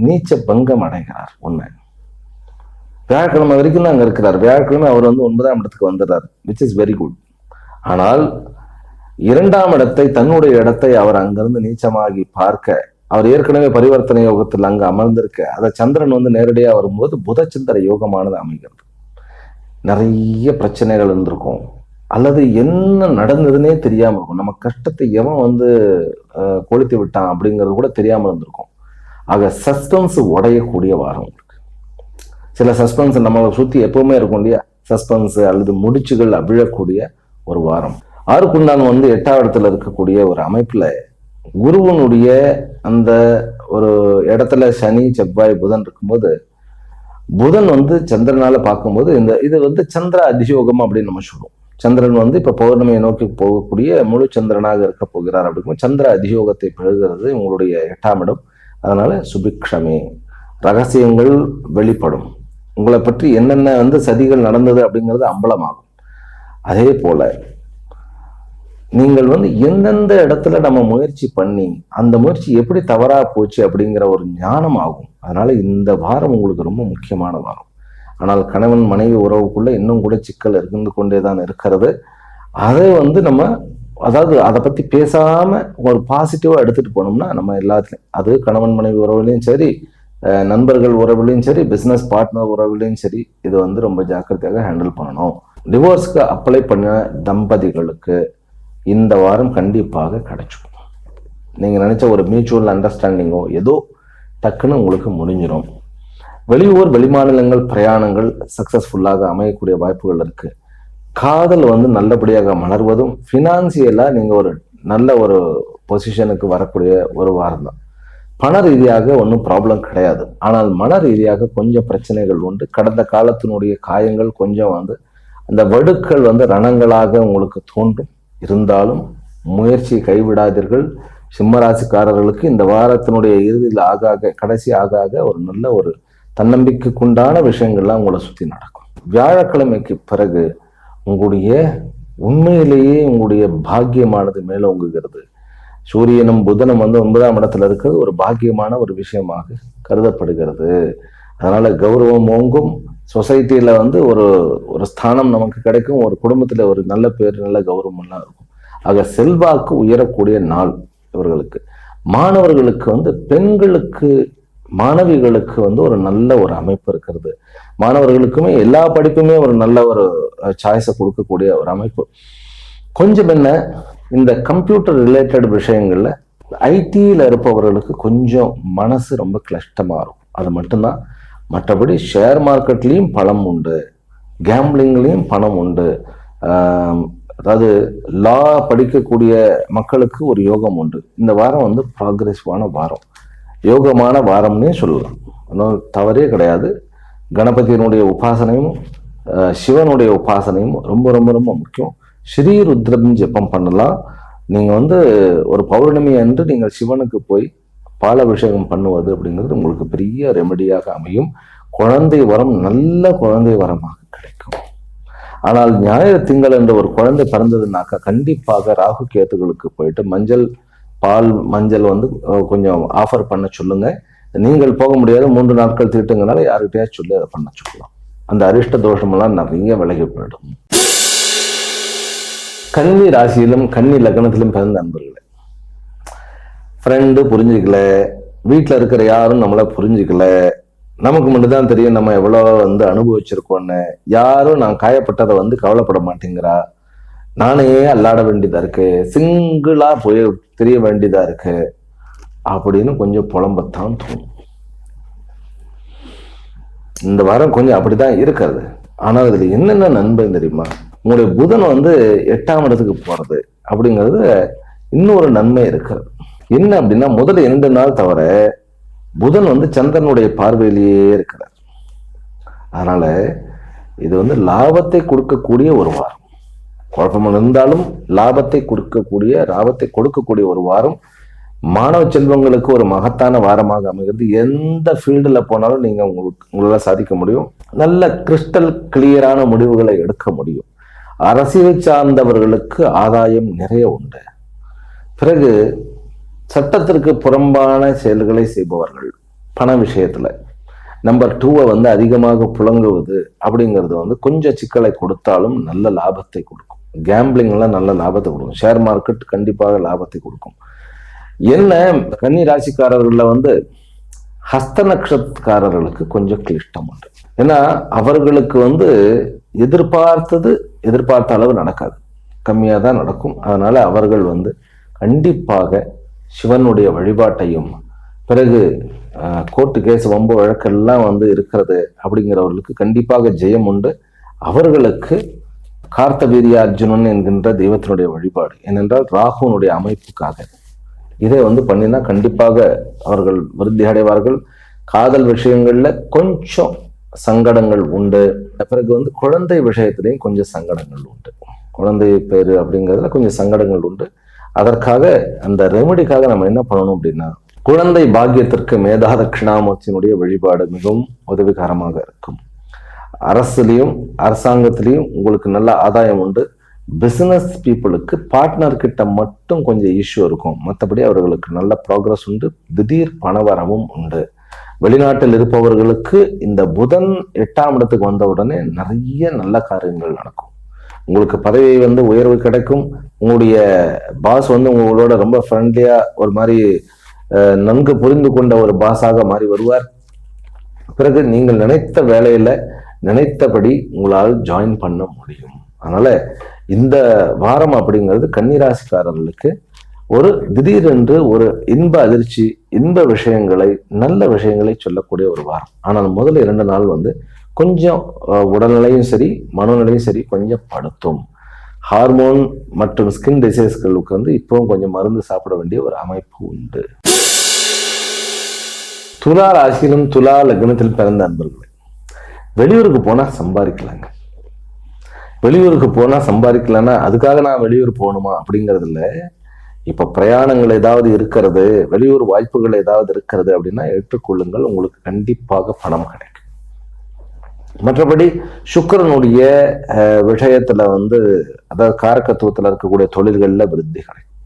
[SPEAKER 2] நீச்ச பங்கம் அடைகிறார். ஒண்ணு, வியாழக்கிழமை வரைக்கும் தான் அங்க இருக்கிறார். வியாழக்கிழமை அவர் 9ஆம் இடத்துக்கு வந்துடுறார், விச் இஸ் வெரி குட். ஆனால் 2ஆம் இடத்தை, தன்னுடைய இடத்தை அவர் அங்கிருந்து நீச்சமாகி பார்க்க, அவர் ஏற்கனவே பரிவர்த்தனை யோகத்தில் அங்கு அமர்ந்திருக்க, அதை சந்திரன் நேரடியா வரும்போது புதச்சந்திர யோகமானது அமைகிறது. நிறைய பிரச்சனைகள் இருந்திருக்கும், அல்லது என்ன நடந்ததுன்னே தெரியாம இருக்கும். நம்ம கஷ்டத்தை எவன் கொளுத்தி விட்டான் அப்படிங்கிறது கூட தெரியாம இருந்திருக்கும். ஆக சஸ்பென்ஸ் உடையக்கூடிய வாரம் இருக்கு. சில சஸ்பென்ஸ் நம்மளை சுத்தி எப்பவுமே இருக்கும் இல்லையா, சஸ்பென்ஸ் அல்லது முடிச்சுகள் அவிழக்கூடிய ஒரு வாரம். ஆறுக்குண்டான் 8ஆம் இடத்துல இருக்கக்கூடிய ஒரு அமைப்புல குருவனுடைய அந்த ஒரு இடத்துல சனி, செவ்வாய், புதன் இருக்கும்போது, புதன் சந்திரனால பார்க்கும்போது இது சந்திர அதியோகம் அப்படின்னு நம்ம சொல்லுவோம். சந்திரன் இப்ப பௌர்ணமியை நோக்கி போகக்கூடிய முழு சந்திரனாக இருக்க போகிறார். அப்படிங்கும்போது சந்திர அதியோகத்தை பெறுகிறது உங்களுடைய 8ஆம் இடம். அதனால சுபிக்ஷமே, ரகசியங்கள் வெளிப்படும். உங்களை பற்றி என்னென்ன சதிகள் நடந்தது அப்படிங்கிறது அம்பலமாகும். அதே போல நீங்கள் எந்தெந்த இடத்துல நம்ம முயற்சி பண்ணி அந்த முயற்சி எப்படி தவறா போச்சு அப்படிங்கிற ஒரு ஞானம் ஆகும். அதனால இந்த வாரம் உங்களுக்கு ரொம்ப முக்கியமான வாரம். ஆனால் கணவன் மனைவி உறவுக்குள்ள இன்னும் கூட சிக்கல் இருந்து கொண்டேதான் இருக்கிறது. அதை நம்ம அதாவது அதை பத்தி பேசாம ஒரு பாசிட்டிவா எடுத்துட்டு போனோம்னா நம்ம எல்லாத்துலயும், அது கணவன் மனைவி உறவுலையும் சரி, நண்பர்கள் உறவுலையும் சரி, பிசினஸ் பார்ட்னர் உறவுலையும் சரி, இது ரொம்ப ஜாக்கிரதையாக ஹேண்டில் பண்ணணும். டிவோர்ஸ்க்கு அப்ளை பண்ண தம்பதிகளுக்கு இந்த வாரம் கண்டிப்பாக கிடைச்சிடும். நீங்க நினைச்ச ஒரு மியூச்சுவல் அண்டர்ஸ்டாண்டிங்கோ ஏதோ டக்குன்னு உங்களுக்கு முடிஞ்சிடும். வெளியூர் வெளிமாநிலங்கள் பிரயாணங்கள் சக்சஸ்ஃபுல்லாக அமையக்கூடிய வாய்ப்புகள் இருக்கு. காதல் நல்லபடியாக மலர்வதும், பினான்சியலா நீங்க ஒரு நல்ல ஒரு பொசிஷனுக்கு வரக்கூடிய ஒரு வாரம் தான். பண ரீதியாக ஒன்றும் ப்ராப்ளம் கிடையாது. ஆனால் மன ரீதியாக கொஞ்சம் பிரச்சனைகள் உண்டு. கடந்த காலத்தினுடைய காயங்கள் கொஞ்சம் அந்த வடுக்கள் ரணங்களாக உங்களுக்கு தோன்றும். இருந்தாலும் முயற்சியை கைவிடாதீர்கள். சிம்மராசிக்காரர்களுக்கு இந்த வாரத்தினுடைய இறுதியில் கடைசி ஆக ஒரு நல்ல ஒரு தன்னம்பிக்கைக்குண்டான விஷயங்கள்லாம் உங்களை சுற்றி நடக்கும். வியாழக்கிழமைக்கு பிறகு உங்களுடைய உண்மையிலேயே உங்களுடைய பாக்கியமானது மேலோங்குகிறது. சூரியனும் புதனும் 9ஆம் இடத்துல இருக்கிறது ஒரு பாக்கியமான ஒரு விஷயமாக கருதப்படுகிறது. அதனால கௌரவம் ஓங்கும், சொசைட்டியில வந்து ஒரு ஒரு ஸ்தானம் நமக்கு கிடைக்கும், ஒரு குடும்பத்துல ஒரு நல்ல பேர், நல்ல கௌரவம் எல்லாம் இருக்கும். ஆக செல்வாக்கு உயரக்கூடிய நாள் இவர்களுக்கு. மாணவர்களுக்கு வந்து பெண்களுக்கு, மாணவிகளுக்கு வந்து ஒரு நல்ல ஒரு அமைப்பு இருக்கிறது. மாணவர்களுக்குமே எல்லா படிப்புமே ஒரு நல்ல ஒரு சாய்ஸை கொடுக்கக்கூடிய ஒரு அமைப்பு. கொஞ்சம் என்ன, இந்த கம்ப்யூட்டர் ரிலேட்டட் விஷயங்கள்ல ஐடியில் இருப்பவர்களுக்கு கொஞ்சம் மனசு ரொம்ப கிளஷ்டமா இருக்கும். அது மட்டும்தான். மற்றபடி ஷேர் மார்க்கெட்லேயும் பணம் உண்டு, கேம்பிளிங்லேயும் பணம் உண்டு. அதாவது லா படிக்கக்கூடிய மக்களுக்கு ஒரு யோகம் உண்டு. இந்த வாரம் வந்து ப்ராக்ரெசிவான வாரம், யோகமான வாரம்னே சொல்லலாம். அதனால் தவறே கிடையாது. கணபதியினுடைய உபாசனையும் சிவனுடைய உபாசனையும் ரொம்ப ரொம்ப ரொம்ப முக்கியம். ஸ்ரீருத்ரம் ஜெபம் பண்ணலாம். நீங்கள் வந்து ஒரு பௌர்ணமி அன்று நீங்கள் சிவனுக்கு போய் பாலாபிஷேகம் பண்ணுவது அப்படிங்கிறது உங்களுக்கு பெரிய ரெமெடியாக அமையும். குழந்தை வரம் நல்ல குழந்தை வரமாக கிடைக்கும். ஆனால் ஞாயிறு திங்கள் என்று ஒரு குழந்தை பிறந்ததுனாக்கா கண்டிப்பாக ராகு கேத்துகளுக்கு போயிட்டு மஞ்சள், பால் மஞ்சள் வந்து கொஞ்சம் ஆஃபர் பண்ண சொல்லுங்க. நீங்கள் போக முடியாது, 3 நாட்கள் தீட்டுங்கனால யாருக்கிட்டையா சொல்லி அதை பண்ண சொல்லலாம். அந்த அரிஷ்ட தோஷமெல்லாம் நிறைய விலகி போயிடும். கன்னி ராசியிலும் கன்னி லக்னத்திலும் பிறந்த நண்பர்களே, ஃப்ரெண்டு புரிஞ்சுக்கல, வீட்டில் இருக்கிற யாரும் நம்மளை புரிஞ்சுக்கல, நமக்கு மட்டும்தான் தெரியும் நம்ம எவ்வளோ வந்து அனுபவிச்சிருக்கோன்னு, யாரும் நான் காயப்பட்டதை வந்து கவலைப்பட மாட்டேங்கிறா, நானே அல்லாட வேண்டியதா இருக்கு, சிங்கிளா போய் தெரிய வேண்டியதா இருக்கு அப்படின்னு கொஞ்சம் புலம்பத்தான் தோணும். இந்த வாரம் கொஞ்சம் அப்படிதான் இருக்கிறது. ஆனால் இதுல என்னென்ன நன்மை தெரியுமா? உங்களுடைய புதன் வந்து 8ஆம் இடத்துக்கு போறது அப்படிங்கிறது இன்னொரு நன்மை இருக்கிறது. என்ன அப்படின்னா, முதல்ல 2 நாள் தவிர புதன் வந்து சந்திரனுடைய பார்வையிலேயே இருக்கிறார். அதனால இது வந்து லாபத்தை கொடுக்கக்கூடிய ஒரு வாரம். குழப்பம் இருந்தாலும் லாபத்தை கொடுக்கக்கூடிய ஒரு வாரம். மாணவ செல்வங்களுக்கு ஒரு மகத்தான வாரமாக அமைகிறது. எந்த ஃபீல்டில் போனாலும் நீங்க உங்களால சாதிக்க முடியும். நல்ல கிறிஸ்டல் கிளியரான முடிவுகளை எடுக்க முடியும். அரசியல் சார்ந்தவர்களுக்கு ஆதாயம் நிறைய உண்டு. பிறகு சட்டத்திற்கு புறம்பான செயல்களை செய்பவர்கள், பண விஷயத்துல நம்பர் 2 வந்து அதிகமாக புழங்குவது அப்படிங்கிறது வந்து கொஞ்சம் சிக்கலை கொடுத்தாலும் நல்ல லாபத்தை கொடுக்கும். கேம்பிளிங்லாம் நல்ல லாபத்தை கொடுக்கும். ஷேர் மார்க்கெட் கண்டிப்பாக லாபத்தை கொடுக்கும். என்ன, கன்னி ராசிக்காரர்கள்ல வந்து ஹஸ்த நட்சத்திரக்காரர்களுக்கு கொஞ்சம் கிளிஷ்டம் உண்டு. ஏன்னா அவர்களுக்கு வந்து எதிர்பார்த்த அளவு நடக்காது, கம்மியாக தான் நடக்கும். அதனால அவர்கள் வந்து கண்டிப்பாக சிவனுடைய வழிபாட்டையும், பிறகு கோர்ட்டு கேஸ் வம்பு வழக்கெல்லாம் வந்து இருக்கிறது அப்படிங்கிறவர்களுக்கு கண்டிப்பாக ஜெயம் உண்டு. அவர்களுக்கு கார்த்தவீரிய அர்ஜுனன் என்கின்ற தெய்வத்தினுடைய வழிபாடு, ஏனென்றால் ராகுனுடைய அமைப்புக்காக இதை வந்து பண்ணினா கண்டிப்பாக அவர்கள் விருத்தி அடைவார்கள். காதல் விஷயங்கள்ல கொஞ்சம் சங்கடங்கள் உண்டு. பிறகு வந்து குழந்தை விஷயத்திலையும் கொஞ்சம் சங்கடங்கள் உண்டு. குழந்தை பேரு அப்படிங்கிறதுல கொஞ்சம் சங்கடங்கள் உண்டு. அதற்காக அந்த ரெமெடிக்காக நம்ம என்ன பண்ணணும் அப்படின்னா, குழந்தை பாக்கியத்திற்கு மேதா தட்சிணாமூர்த்தியினுடைய வழிபாடு மிகவும் உதவிகரமாக இருக்கும். அரசாங்கத்திலையும் உங்களுக்கு நல்ல ஆதாயம் உண்டு. பிசினஸ் பீப்புளுக்கு பார்ட்னர் கிட்ட மட்டும் கொஞ்சம் இஷ்யூ இருக்கும். மற்றபடி அவர்களுக்கு நல்ல ப்ராக்ரஸ் உண்டு. திடீர் பணவரமும் உண்டு. வெளிநாட்டில் இருப்பவர்களுக்கு இந்த புதன் 8ஆம் இடத்துக்கு வந்த உடனே நிறைய நல்ல காரியங்கள் நடக்கும். உங்களுக்கு பதவி வந்து உயர்வு கிடைக்கும். உங்களுடைய பாஸ் வந்து உங்களோட ரொம்ப ஃப்ரெண்ட்லியா ஒரு மாதிரி நன்கு புரிந்து கொண்ட ஒரு பாஸாக மாறி வருவார். பிறகு நீங்கள் நினைத்த வேலையில நினைத்தபடி உங்களால் ஜாயின் பண்ண முடியும். அதனால இந்த வாரம் அப்படிங்கிறது கன்னிராசிக்காரர்களுக்கு ஒரு திடீரென்று ஒரு இன்ப அதிர்ச்சி, இன்ப விஷயங்களை, நல்ல விஷயங்களை சொல்லக்கூடிய ஒரு வாரம். ஆனால் முதல் 2 நாள் வந்து கொஞ்சம் உடல்நிலையும் சரி மனநிலையும் சரி கொஞ்சம் படுத்தும். ஹார்மோன் மற்றும் ஸ்கின் டிசீஸ்களுக்கு வந்து இப்பவும் கொஞ்சம் மருந்து சாப்பிட வேண்டிய ஒரு அமைப்பு உண்டு. துலா ராசியிலும் துலா லக்னத்தில் பிறந்த அன்பர்களே, வெளியூருக்கு போனா சம்பாதிக்கலாங்க. வெளியூருக்கு போனா சம்பாதிக்கலன்னா அதுக்காக நான் வெளியூர் போகணுமா அப்படிங்கிறது இல்லை. இப்ப பிரயாணங்கள் ஏதாவது இருக்கிறது, வெளியூர் வாய்ப்புகள் ஏதாவது இருக்கிறது அப்படின்னா ஏற்றுக்கொள்ளுங்கள், உங்களுக்கு கண்டிப்பாக பணம் கிடைக்கும். மற்றபடி சுக்கிரனுடைய விஷயத்துல வந்து, அதாவது காரகத்துவத்துல இருக்கக்கூடிய தொழில்கள்ல விருத்தி கிடைக்கும்.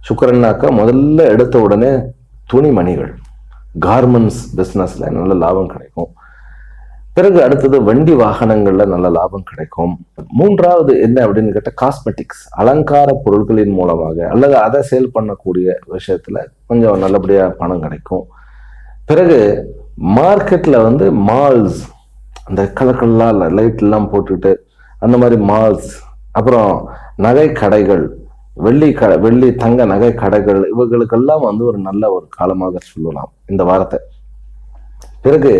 [SPEAKER 2] சுக்கிரன்னாக்கா முதல்ல எடுத்த உடனே துணிமணிகள், கார்மெண்ட்ஸ் பிசினஸ்ல நல்ல லாபம் கிடைக்கும். பிறகு அடுத்தது வண்டி வாகனங்கள்ல நல்ல லாபம் கிடைக்கும். மூன்றாவது என்ன அப்படின்னு கேட்ட காஸ்மெட்டிக்ஸ், அலங்கார பொருட்களின் மூலமாக அல்லது அதை சேல் பண்ணக்கூடிய விஷயத்துல கொஞ்சம் நல்லபடியா பணம் கிடைக்கும். பிறகு மார்க்கெட்ல மால்ஸ், அந்த கலர்லாம் லைட் எல்லாம் போட்டுட்டு அந்த மாதிரி மால்ஸ், அப்புறம் நகை கடைகள், வெள்ளி தங்க நகை கடைகள், இவர்களுக்கெல்லாம் ஒரு நல்ல ஒரு காலமாக சொல்லலாம் இந்த வாரத்தை. பிறகு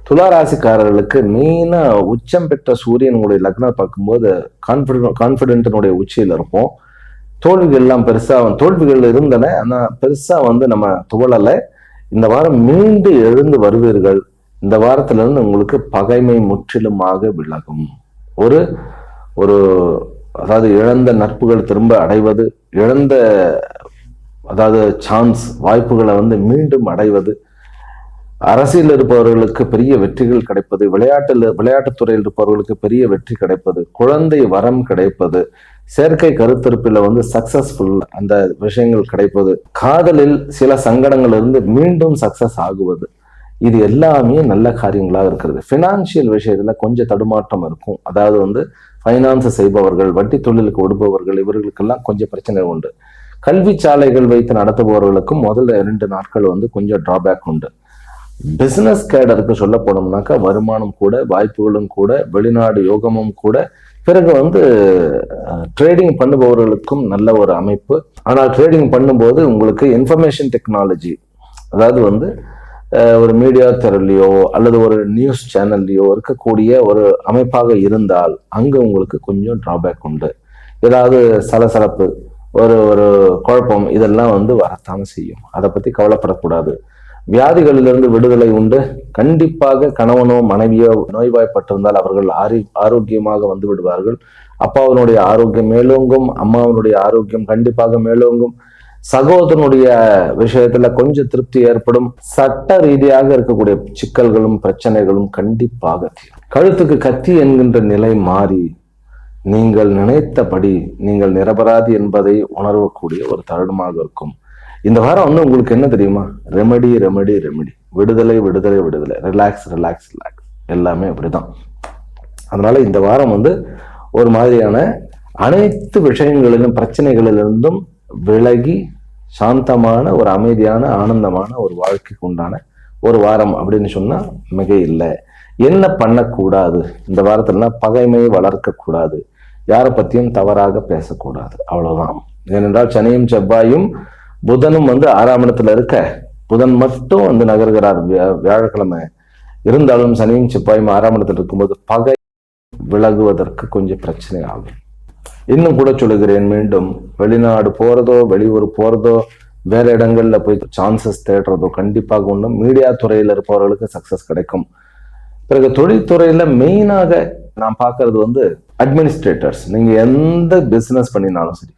[SPEAKER 2] துளாராசிக்காரர்களுக்கு மெயினா உச்சம் பெற்ற சூரியன் உங்களுடைய லக்னம் பார்க்கும்போது கான்பிடென்டினுடைய உச்சியில் இருப்போம். தோல்விகள் எல்லாம் தோல்விகள் இருந்தன, ஆனா பெருசா நம்ம துவளலை. இந்த வாரம் மீண்டு எழுந்து வருவீர்கள். இந்த வாரத்துல இருந்து உங்களுக்கு பகைமை முற்றிலுமாக விலகும். ஒரு அதாவது இழந்த நட்புகள் திரும்ப அடைவது, இழந்த அதாவது சான்ஸ் வாய்ப்புகளை மீண்டும் அடைவது, அரசியல் இருப்பவர்களுக்கு பெரிய வெற்றிகள் கிடைப்பது, விளையாட்டுத்துறையில் இருப்பவர்களுக்கு பெரிய வெற்றி கிடைப்பது, குழந்தை வரம் கிடைப்பது, செயற்கை கருத்திருப்பில் சக்சஸ்ஃபுல் அந்த விஷயங்கள் கிடைப்பது, காதலில் சில சங்கடங்கள் இருந்து மீண்டும் சக்சஸ் ஆகுவது, இது எல்லாமே நல்ல காரியங்களாக இருக்கிறது. பினான்சியல் விஷயத்துல கொஞ்சம் தடுமாற்றம் இருக்கும். அதாவது ஃபைனான்ஸ் செய்பவர்கள், வட்டி தொழிலுக்கு விடுபவர்கள், இவர்களுக்கெல்லாம் கொஞ்சம் பிரச்சனை உண்டு. கல்வி சாலைகள் வைத்து நடத்துபவர்களுக்கும் முதல்ல 2 நாட்கள் கொஞ்சம் டிராபேக் உண்டு. பிசினஸ் கேடருக்கு சொல்ல போனோம்னாக்கா வருமானம் கூட, வாய்ப்புகளும் கூட, வெளிநாடு யோகமும் கூட. பிறகு ட்ரேடிங் பண்ணுபவர்களுக்கும் நல்ல ஒரு அமைப்பு. ஆனால் ட்ரேடிங் பண்ணும்போது உங்களுக்கு இன்ஃபர்மேஷன் டெக்னாலஜி, அதாவது ஒரு மீடியா துறையிலையோ அல்லது ஒரு நியூஸ் சேனல்லையோ இருக்கக்கூடிய ஒரு அமைப்பாக இருந்தால் அங்கே உங்களுக்கு கொஞ்சம் டிராபேக் உண்டு. ஏதாவது சலசலப்பு, ஒரு குழப்பம், இதெல்லாம் வரத்தானே செய்யும். அதை பற்றி கவலைப்படக்கூடாது. வியாதிகளிலிருந்து விடுதலை உண்டு. கண்டிப்பாக கணவனோ மனைவியோ நோய்வாய்ப்பட்டிருந்தால் அவர்கள் ஆரோக்கியமாக விடுவார்கள். அப்பாவினுடைய ஆரோக்கியம் மேலோங்கும், அம்மாவினுடைய ஆரோக்கியம் கண்டிப்பாக மேலோங்கும். சகோதரனுடைய விஷயத்துல கொஞ்சம் திருப்தி ஏற்படும். சட்ட ரீதியாக இருக்கக்கூடிய சிக்கல்களும் பிரச்சனைகளும் கண்டிப்பாக தீரும். கழுத்துக்கு கத்தி என்கின்ற நிலை மாறி நீங்கள் நினைத்தபடி நீங்கள் நிரபராதி என்பதை உணரக்கூடிய ஒரு தருணமாக இருக்கும். இந்த வாரம் உங்களுக்கு என்ன தெரியுமா? ரெமடி ரெமடி ரெமடி, விடுதலை விடுதலை விடுதலை, ரிலாக்ஸ் ரிலாக்ஸ் ரிலாக்ஸ், எல்லாமே அப்படிதான். அதனால இந்த வாரம் ஒரு மாதிரியான அனைத்து விஷயங்களிலும் பிரச்சனைகளிலிருந்தும் விலகி சாந்தமான ஒரு அமைதியான ஆனந்தமான ஒரு வாழ்க்கைக்கு உண்டான ஒரு வாரம் அப்படின்னு சொன்னா மிக இல்லை. என்ன பண்ணக்கூடாது இந்த வாரத்துல? பகைமையை வளர்க்க கூடாது, யாரை பத்தியும் தவறாக பேசக்கூடாது, அவ்வளவுதான். ஏனென்றால் சனியும் செவ்வாயும் புதனும் 6ஆம் இடத்துல இருக்க, புதன் மட்டும் நகர்கிறார் வியாழக்கிழமை. இருந்தாலும் சனியும் செவ்வாயும் 6ஆம் இடத்துல இருக்கும்போது பகை விலகுவதற்கு கொஞ்சம் பிரச்சனை ஆகும். இன்னும் கூட சொல்லுகிறேன், மீண்டும் வெளிநாடு போறதோ வெளியூர் போறதோ வேற இடங்கள்ல போய் சான்சஸ் தேடுறதோ கண்டிப்பாக ஒன்றும். மீடியா துறையில இருப்பவர்களுக்கு சக்சஸ் கிடைக்கும். பிறகு தொழில்துறையில மெயினாக நான் பார்க்கறது அட்மினிஸ்ட்ரேட்டர்ஸ். நீங்க எந்த பிசினஸ் பண்ணினாலும் சரி,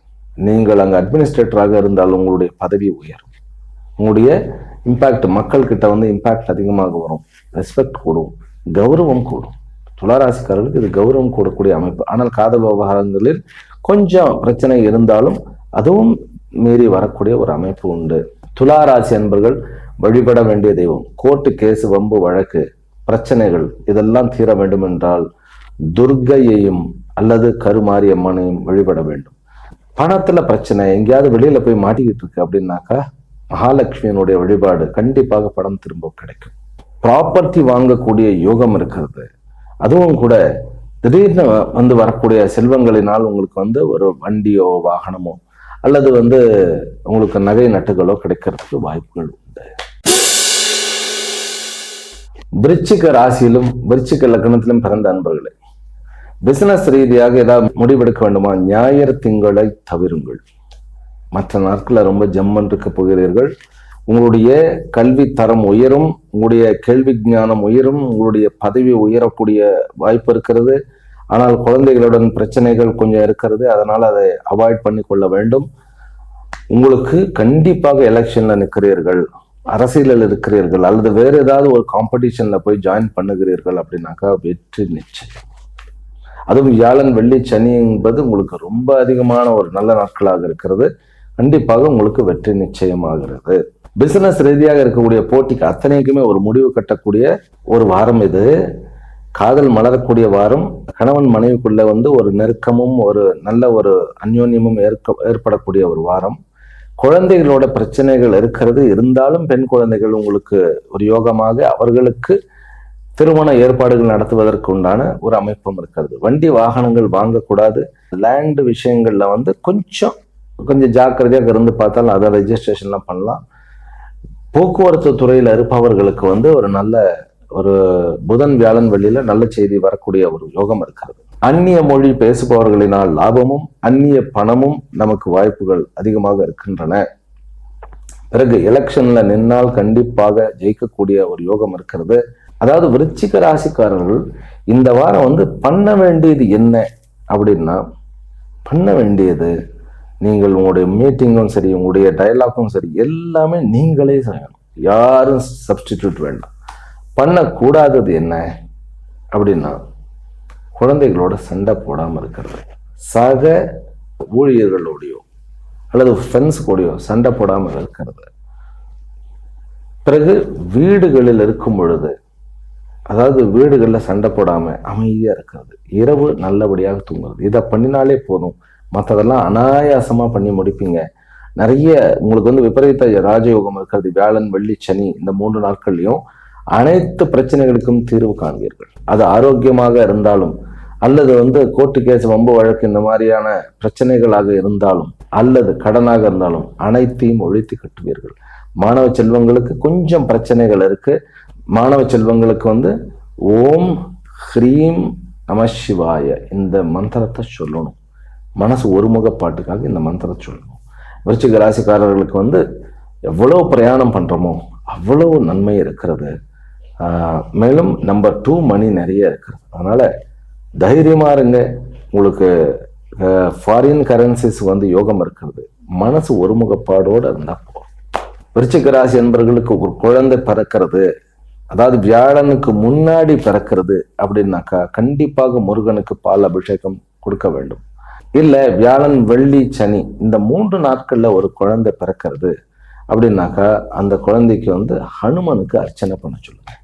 [SPEAKER 2] நீங்கள் அங்க அட்மினிஸ்ட்ரேட்டராக இருந்தாலும் உங்களுடைய பதவி உயரும், உங்களுடைய இம்பாக்ட் மக்கள் கிட்ட இம்பாக்ட் அதிகமாக வரும், ரெஸ்பெக்ட் கூடும், கௌரவம் கூடும். துளாராசிக்காரர்களுக்கு இது கௌரவம் கூடக்கூடிய அமைப்பு. ஆனால் காதல் விவகாரங்களில் கொஞ்சம் பிரச்சனை இருந்தாலும் அதுவும் மீறி வரக்கூடிய ஒரு அமைப்பு உண்டு. துளாராசி அன்பர்கள் வழிபட வேண்டிய தெய்வம், கோர்ட்டு கேஸ் வம்பு வழக்கு பிரச்சனைகள் இதெல்லாம் தீர வேண்டும் என்றால் துர்க்கையையும் அல்லது கருமாரியம்மனையும் வழிபட வேண்டும். பணத்துல பிரச்சனை, எங்கேயாவது வெளியில போய் மாட்டிக்கிட்டு இருக்கு அப்படின்னாக்கா மகாலட்சுமியினுடைய வழிபாடு, கண்டிப்பாக பணம் திரும்ப கிடைக்கும். ப்ராப்பர்ட்டி வாங்கக்கூடிய யோகம் இருக்கிறது. அதுவும் கூட திடீர்னு வரக்கூடிய செல்வங்களினால் உங்களுக்கு ஒரு வண்டியோ வாகனமோ அல்லது உங்களுக்கு நகை நட்டுகளோ கிடைக்கிறதுக்கு வாய்ப்புகள் உண்டு. விருச்சிக ராசியிலும் விருச்சிக லக்னத்திலும் பிறந்த அன்பர்களே, பிசினஸ் ரீதியாக ஏதாவது முடிவெடுக்க வேண்டுமா? ஞாயிறு திங்களை தவிருங்கள். மற்ற நாட்களில் ரொம்ப ஜம்மன் இருக்க போகிறீர்கள். உங்களுடைய கல்வி தரம் உயரும், உங்களுடைய கேள்வி ஞானம் உயரும், உங்களுடைய பதவி உயரக்கூடிய வாய்ப்பு இருக்கிறது. ஆனால் குழந்தைகளுடன் பிரச்சனைகள் கொஞ்சம் இருக்கிறது, அதனால அதை அவாய்ட் பண்ணி கொள்ள வேண்டும். உங்களுக்கு கண்டிப்பாக எலெக்ஷன்ல நிற்கிறீர்கள், அரசியலில் இருக்கிறீர்கள் அல்லது வேற ஏதாவது ஒரு காம்படிஷன்ல போய் ஜாயின் பண்ணுகிறீர்கள் அப்படின்னாக்கா வெற்றி நிச்சயம். அதுவும் வியாழன் வெள்ளி சனி என்பது உங்களுக்கு ரொம்ப அதிகமான ஒரு நல்ல நாட்களாக இருக்கிறது. கண்டிப்பாக உங்களுக்கு வெற்றி நிச்சயமாகிறது. பிசினஸ் ரீதியாக இருக்கக்கூடிய போட்டிக்கு அத்தனைக்குமே ஒரு முடிவு கட்டக்கூடிய ஒரு வாரம் இது. காதல் மலரக்கூடிய வாரம், கணவன் மனைவிக்குள்ள வந்து ஒரு நெருக்கமும் ஒரு நல்ல ஒரு அந்யோன்யமும் ஏற்படக்கூடிய ஒரு வாரம். குழந்தைகளோட பிரச்சனைகள் இருக்கிறது, இருந்தாலும் பெண் குழந்தைகள் உங்களுக்கு ஒரு யோகமாக அவர்களுக்கு திருமண ஏற்பாடுகள் நடத்துவதற்கு உண்டான ஒரு அமைப்பும் இருக்கிறது. வண்டி வாகனங்கள் வாங்கக்கூடாது. லேண்ட் விஷயங்கள்ல வந்து கொஞ்சம் ஜாக்கிரதையாக இருந்து பார்த்தாலும் அதை ரெஜிஸ்ட்ரேஷன்லாம் பண்ணலாம். போக்குவரத்து துறையில இருப்பவர்களுக்கு வந்து ஒரு புதன் வியாழன் வெள்ளியில நல்ல செய்தி வரக்கூடிய ஒரு யோகம் இருக்கிறது. அந்நிய மொழி பேசுபவர்களினால் லாபமும் அந்நிய பணமும் நமக்கு வாய்ப்புகள் அதிகமாக இருக்கின்றன. பிறகு எலெக்ஷன்ல நின்னால் கண்டிப்பாக ஜெயிக்கக்கூடிய ஒரு யோகம் இருக்கிறது. அதாவது விருச்சிக ராசிக்காரர்கள் இந்த வாரம் வந்து பண்ண வேண்டியது என்ன அப்படின்னா, பண்ண வேண்டியது நீங்கள் உங்களுடைய மீட்டிங்கும் சரி, உங்களுடைய டயலாகும் சரி, எல்லாமே நீங்களே செய்யணும். யாரும் சப்ஸ்டிடியூட் வேண்டாம். பண்ணக்கூடாதது என்ன அப்படின்னா, குழந்தைகளோட சண்டை போடாமல் இருக்கிறது. சக ஊழியர்களோடையோ அல்லது ஃப்ரெண்ட்ஸ் கூடயோ சண்டை போடாமல் இருக்கிறது. பிறகு வீடுகளில் இருக்கும் பொழுது, அதாவது வீடுகளில் சண்டை போடாம அமைதியா இருக்கிறது. இரவு நல்லபடியாக தூங்குறது. இதை பண்ணினாலே போதும். மற்றதெல்லாம் அனாயாசமா பண்ணி முடிப்பீங்க. நிறைய உங்களுக்கு வந்து விபரீத ராஜயோகம் இருக்கிறது. வியாழன் வெள்ளி சனி இந்த 3 நாட்கள்லையும் அனைத்து பிரச்சனைகளுக்கும் தீர்வு காண்பீர்கள். அது ஆரோக்கியமாக இருந்தாலும், அல்லது வந்து கோர்ட்டு கேஸ் வம்பு வழக்கு இந்த மாதிரியான பிரச்சனைகளாக இருந்தாலும், அல்லது கடனாக இருந்தாலும் அனைத்தையும் ஒழித்து கட்டுவீர்கள். மாணவ செல்வங்களுக்கு கொஞ்சம் பிரச்சனைகள் இருக்கு. மாணவ செல்வங்களுக்கு வந்து ஓம் ஹ்ரீம் நம சிவாய இந்த மந்திரத்தை சொல்லணும். மனசு ஒருமுகப்பாட்டுக்காக இந்த மந்திரத்தை சொல்லணும். விருச்சிக ராசிக்காரர்களுக்கு வந்து எவ்வளவு பிரயாணம் பண்றோமோ அவ்வளவு நன்மை இருக்கிறது. மேலும் நம்பர் 2 மணி நிறைய இருக்கிறது. அதனால தைரியமா இருங்க. உங்களுக்கு ஃபாரின் கரன்சிஸ் வந்து யோகம் இருக்கிறது. மனசு ஒருமுகப்பாடோடு இருந்தா போதும். விருச்சிக ராசி என்பவர்களுக்கு ஒரு குழந்தை பிறக்கிறது, அதாவது வியாழனுக்கு முன்னாடி பிறக்கிறது அப்படின்னாக்கா கண்டிப்பாக முருகனுக்கு பால் அபிஷேகம் கொடுக்க வேண்டும். இல்ல வியாழன் வெள்ளி சனி இந்த 3 நாட்கள்ல ஒரு குழந்தை பிறக்கிறது அப்படின்னாக்கா அந்த குழந்தைக்கு வந்து ஹனுமனுக்கு அர்ச்சனை பண்ண சொல்லுங்க.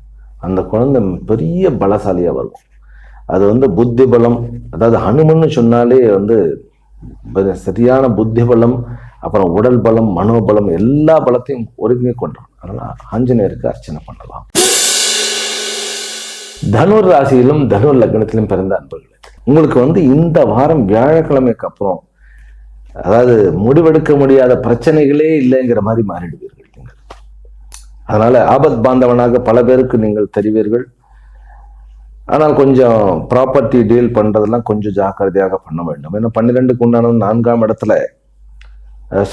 [SPEAKER 2] அந்த குழந்தை பெரிய பலசாலியா வரும். அது வந்து புத்தி பலம், அதாவது ஹனுமன்னு சொன்னாலே வந்து சரியான புத்தி பலம், அப்புறம் உடல் பலம், மனோபலம், எல்லா பலத்தையும் ஒருங்கே கொண்டான். அதனால ஆஞ்சநேயருக்கு அர்ச்சனை பண்ணலாம். தனுர் ராசியிலும் தனுர் லக்னத்திலும் பிறந்த அன்பர்களே, உங்களுக்கு வந்து இந்த வாரம் வியாழக்கிழமைக்கு அப்புறம், அதாவது முடிவெடுக்க முடியாத பிரச்சனைகளே இல்லைங்கிற மாதிரி மாறிடுவீர்கள் நீங்கள். அதனால ஆபத் பாந்தவனாக பல பேருக்கு நீங்கள் தெரிவீர்கள். ஆனால் கொஞ்சம் ப்ராப்பர்ட்டி டீல் பண்றதெல்லாம் கொஞ்சம் ஜாக்கிரதையாக பண்ண வேண்டும். ஏன்னா 12க்கு உண்டான 4ஆம் இடத்துல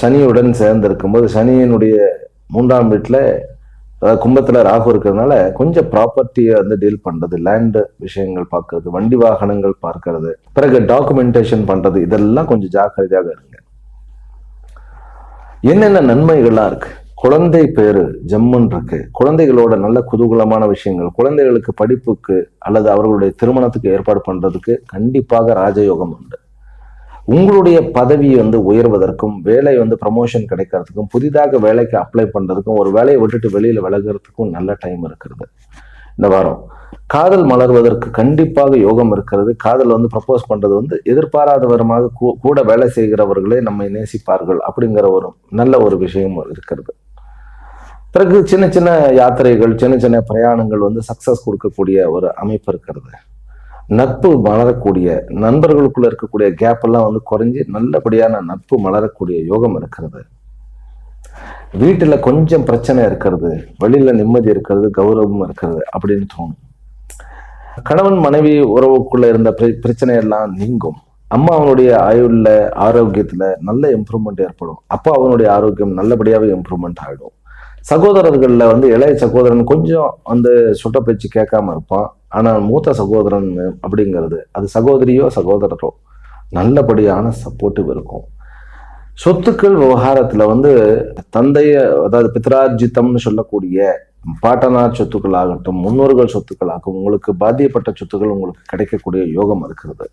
[SPEAKER 2] சனியுடன் சேர்ந்து இருக்கும்போது, சனியினுடைய 3ஆம் வீட்டுல கும்பத்துல ராகு இருக்கிறதுனால கொஞ்சம் ப்ராப்பர்ட்டியை வந்து டீல் பண்றது, லேண்ட் விஷயங்கள் பார்க்கறது, வண்டி வாகனங்கள் பார்க்கறது, பிறகு டாக்குமெண்டேஷன் பண்றது, இதெல்லாம் கொஞ்சம் ஜாக்கிரதையாக இருங்க. என்னென்ன நன்மைகள்லாம் இருக்கு? குழந்தை பேரு ஜம்முன் இருக்கு. குழந்தைகளோட நல்ல குதூகலமான விஷயங்கள், குழந்தைகளுக்கு படிப்புக்கு அல்லது அவர்களுடைய திருமணத்துக்கு ஏற்பாடு பண்றதுக்கு கண்டிப்பாக ராஜயோகம் உண்டு. உங்களுடைய பதவி வந்து உயர்வதற்கும், வேலை வந்து ப்ரமோஷன் கிடைக்கிறதுக்கும், புதிதாக வேலைக்கு அப்ளை பண்றதுக்கும், ஒரு வேலையை விட்டுட்டு வெளியில விலகிறதுக்கும் நல்ல டைம் இருக்கிறது இந்த வாரம். காதல் மலர்வதற்கு கண்டிப்பாக யோகம் இருக்கிறது. காதல் வந்து ப்ரப்போஸ் பண்றது வந்து எதிர்பாராத விதமாக கூட வேலை செய்கிறவர்களே நம்மை நேசிப்பார்கள் அப்படிங்கிற ஒரு நல்ல ஒரு விஷயம் இருக்கிறது. பிறகு சின்ன சின்ன யாத்திரைகள், சின்ன சின்ன பிரயாணங்கள் வந்து சக்சஸ் கொடுக்கக்கூடிய ஒரு அமைப்பு இருக்கிறது. நட்பு மலரக்கூடிய, நண்பர்களுக்குள்ள இருக்கக்கூடிய கேப் எல்லாம் வந்து குறைஞ்சி நல்லபடியான நட்பு மலரக்கூடிய யோகம் இருக்கிறது. வீட்டுல கொஞ்சம் பிரச்சனை இருக்கிறது, வெளியில நிம்மதி இருக்கிறது, கௌரவம் இருக்கிறது அப்படின்னு தோணும். கணவன் மனைவி உறவுக்குள்ள இருந்த பிரச்சனை எல்லாம் நீங்கும். அம்மா அவனுடைய ஆயுள்ல ஆரோக்கியத்துல நல்ல இம்ப்ரூவ்மெண்ட் ஏற்படும். அப்பா அவனுடைய ஆரோக்கியம் நல்லபடியாவே இம்ப்ரூவ்மெண்ட் ஆகிடும். சகோதரர்கள்ல வந்து இளைய சகோதரன் கொஞ்சம் வந்து சுட்ட பேச்சு கேட்காம இருப்பான். ஆனால் மூத்த சகோதரன் அப்படிங்கிறது, அது சகோதரியோ சகோதரரோ, நல்லபடியான சப்போர்ட்டிவ் இருக்கும். சொத்துக்கள் விவகாரத்துல வந்து தந்தைய, அதாவது பித்ரார்ஜித்தம்னு சொல்லக்கூடிய பாட்டனார் சொத்துக்கள் ஆகட்டும், முன்னோர்கள் சொத்துக்கள் ஆகும், உங்களுக்கு பாதியப்பட்ட சொத்துக்கள் உங்களுக்கு கிடைக்கக்கூடிய யோகம் இருக்கிறது.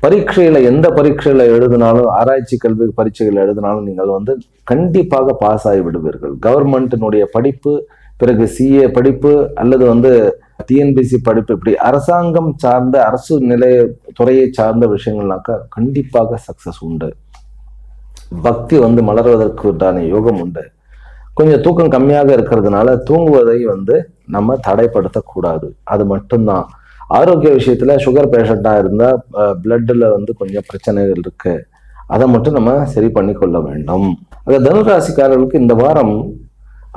[SPEAKER 2] பரீட்சையில எந்த பரீட்சையில எழுதினாலும், ஆராய்ச்சி கல்வி பரீட்சைகள் எழுதினாலும் நீங்கள் வந்து கண்டிப்பாக பாஸ் ஆகி விடுவீர்கள். கவர்மெண்ட்டினுடைய படிப்பு, பிறகு CA படிப்பு அல்லது வந்து டிஎன்பிசி படிப்பு, இப்படி அரசாங்கம் சார்ந்த அரசு நிலைய துறையை சார்ந்த விஷயங்கள்னாக்கா கண்டிப்பாக சக்சஸ் உண்டு. பக்தி மலர்வதற்கு உண்டான யோகம் உண்டு. கொஞ்சம் தூக்கம் கம்மியாக இருக்கிறதுனால தூங்குவதை நம்ம தடைப்படுத்தக்கூடாது. அது மட்டும்தான். ஆரோக்கிய விஷயத்துல சுகர் பேஷண்டா இருந்தா பிளட்ல கொஞ்சம் பிரச்சனைகள் இருக்கு, அதை மட்டும் நம்ம சரி பண்ணி கொள்ள வேண்டும். தனுராசிக்காரர்களுக்கு இந்த வாரம்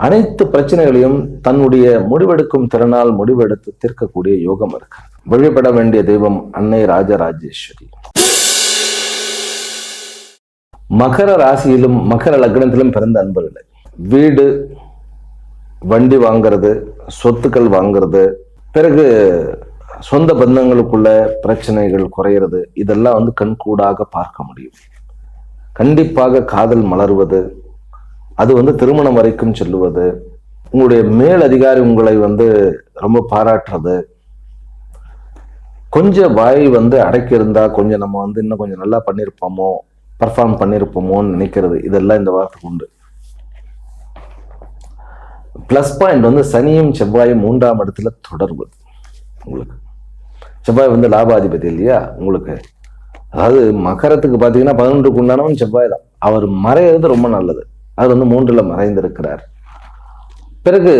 [SPEAKER 2] அனைத்து பிரச்சனைகளையும் தன்னுடைய முடிவெடுக்கும் திறனால் முடிவெடுத்து தீர்க்கக்கூடிய யோகம் இருக்கு. வழிபட வேண்டிய தெய்வம் அன்னை ராஜராஜேஸ்வரி. மகர ராசியிலும் மகர லக்னத்திலும் பிறந்த அன்பர்களே, வீடு, வண்டி வாங்கிறது, சொத்துக்கள் வாங்கிறது, பிறகு சொந்த பந்தங்களுக்குள்ள பிரச்சனைகள் குறையிறது, இதெல்லாம் கண்கூடாக பார்க்க முடியும். கண்டிப்பாக காதல் மலர்வது, அது திருமணம் வரைக்கும் செல்லுவது, உங்களுடைய மேல் அதிகாரி உங்களை ரொம்ப பாராட்டுறது, கொஞ்சம் வாய் அடக்கி இருந்தா கொஞ்சம் நம்ம இன்னும் கொஞ்சம் நல்லா பண்ணியிருப்போமோ, பர்ஃபார்ம் பண்ணியிருப்போமோன்னு நினைக்கிறது, இதெல்லாம் இந்த வாரத்துக்கு உண்டு. பிளஸ் பாயிண்ட் சனியும் செவ்வாயும் 3ஆம் இடத்துல தொடர்பு. உங்களுக்கு செவ்வாய் லாபாதிபதி இல்லையா உங்களுக்கு. அதாவது மகரத்துக்கு பார்த்தீங்கன்னா 11க்கு உண்டானவன் செவ்வாய் தான். அவர் மறையிறது ரொம்ப நல்லது. அது 3ல மறைந்திருக்கிறார். பிறகு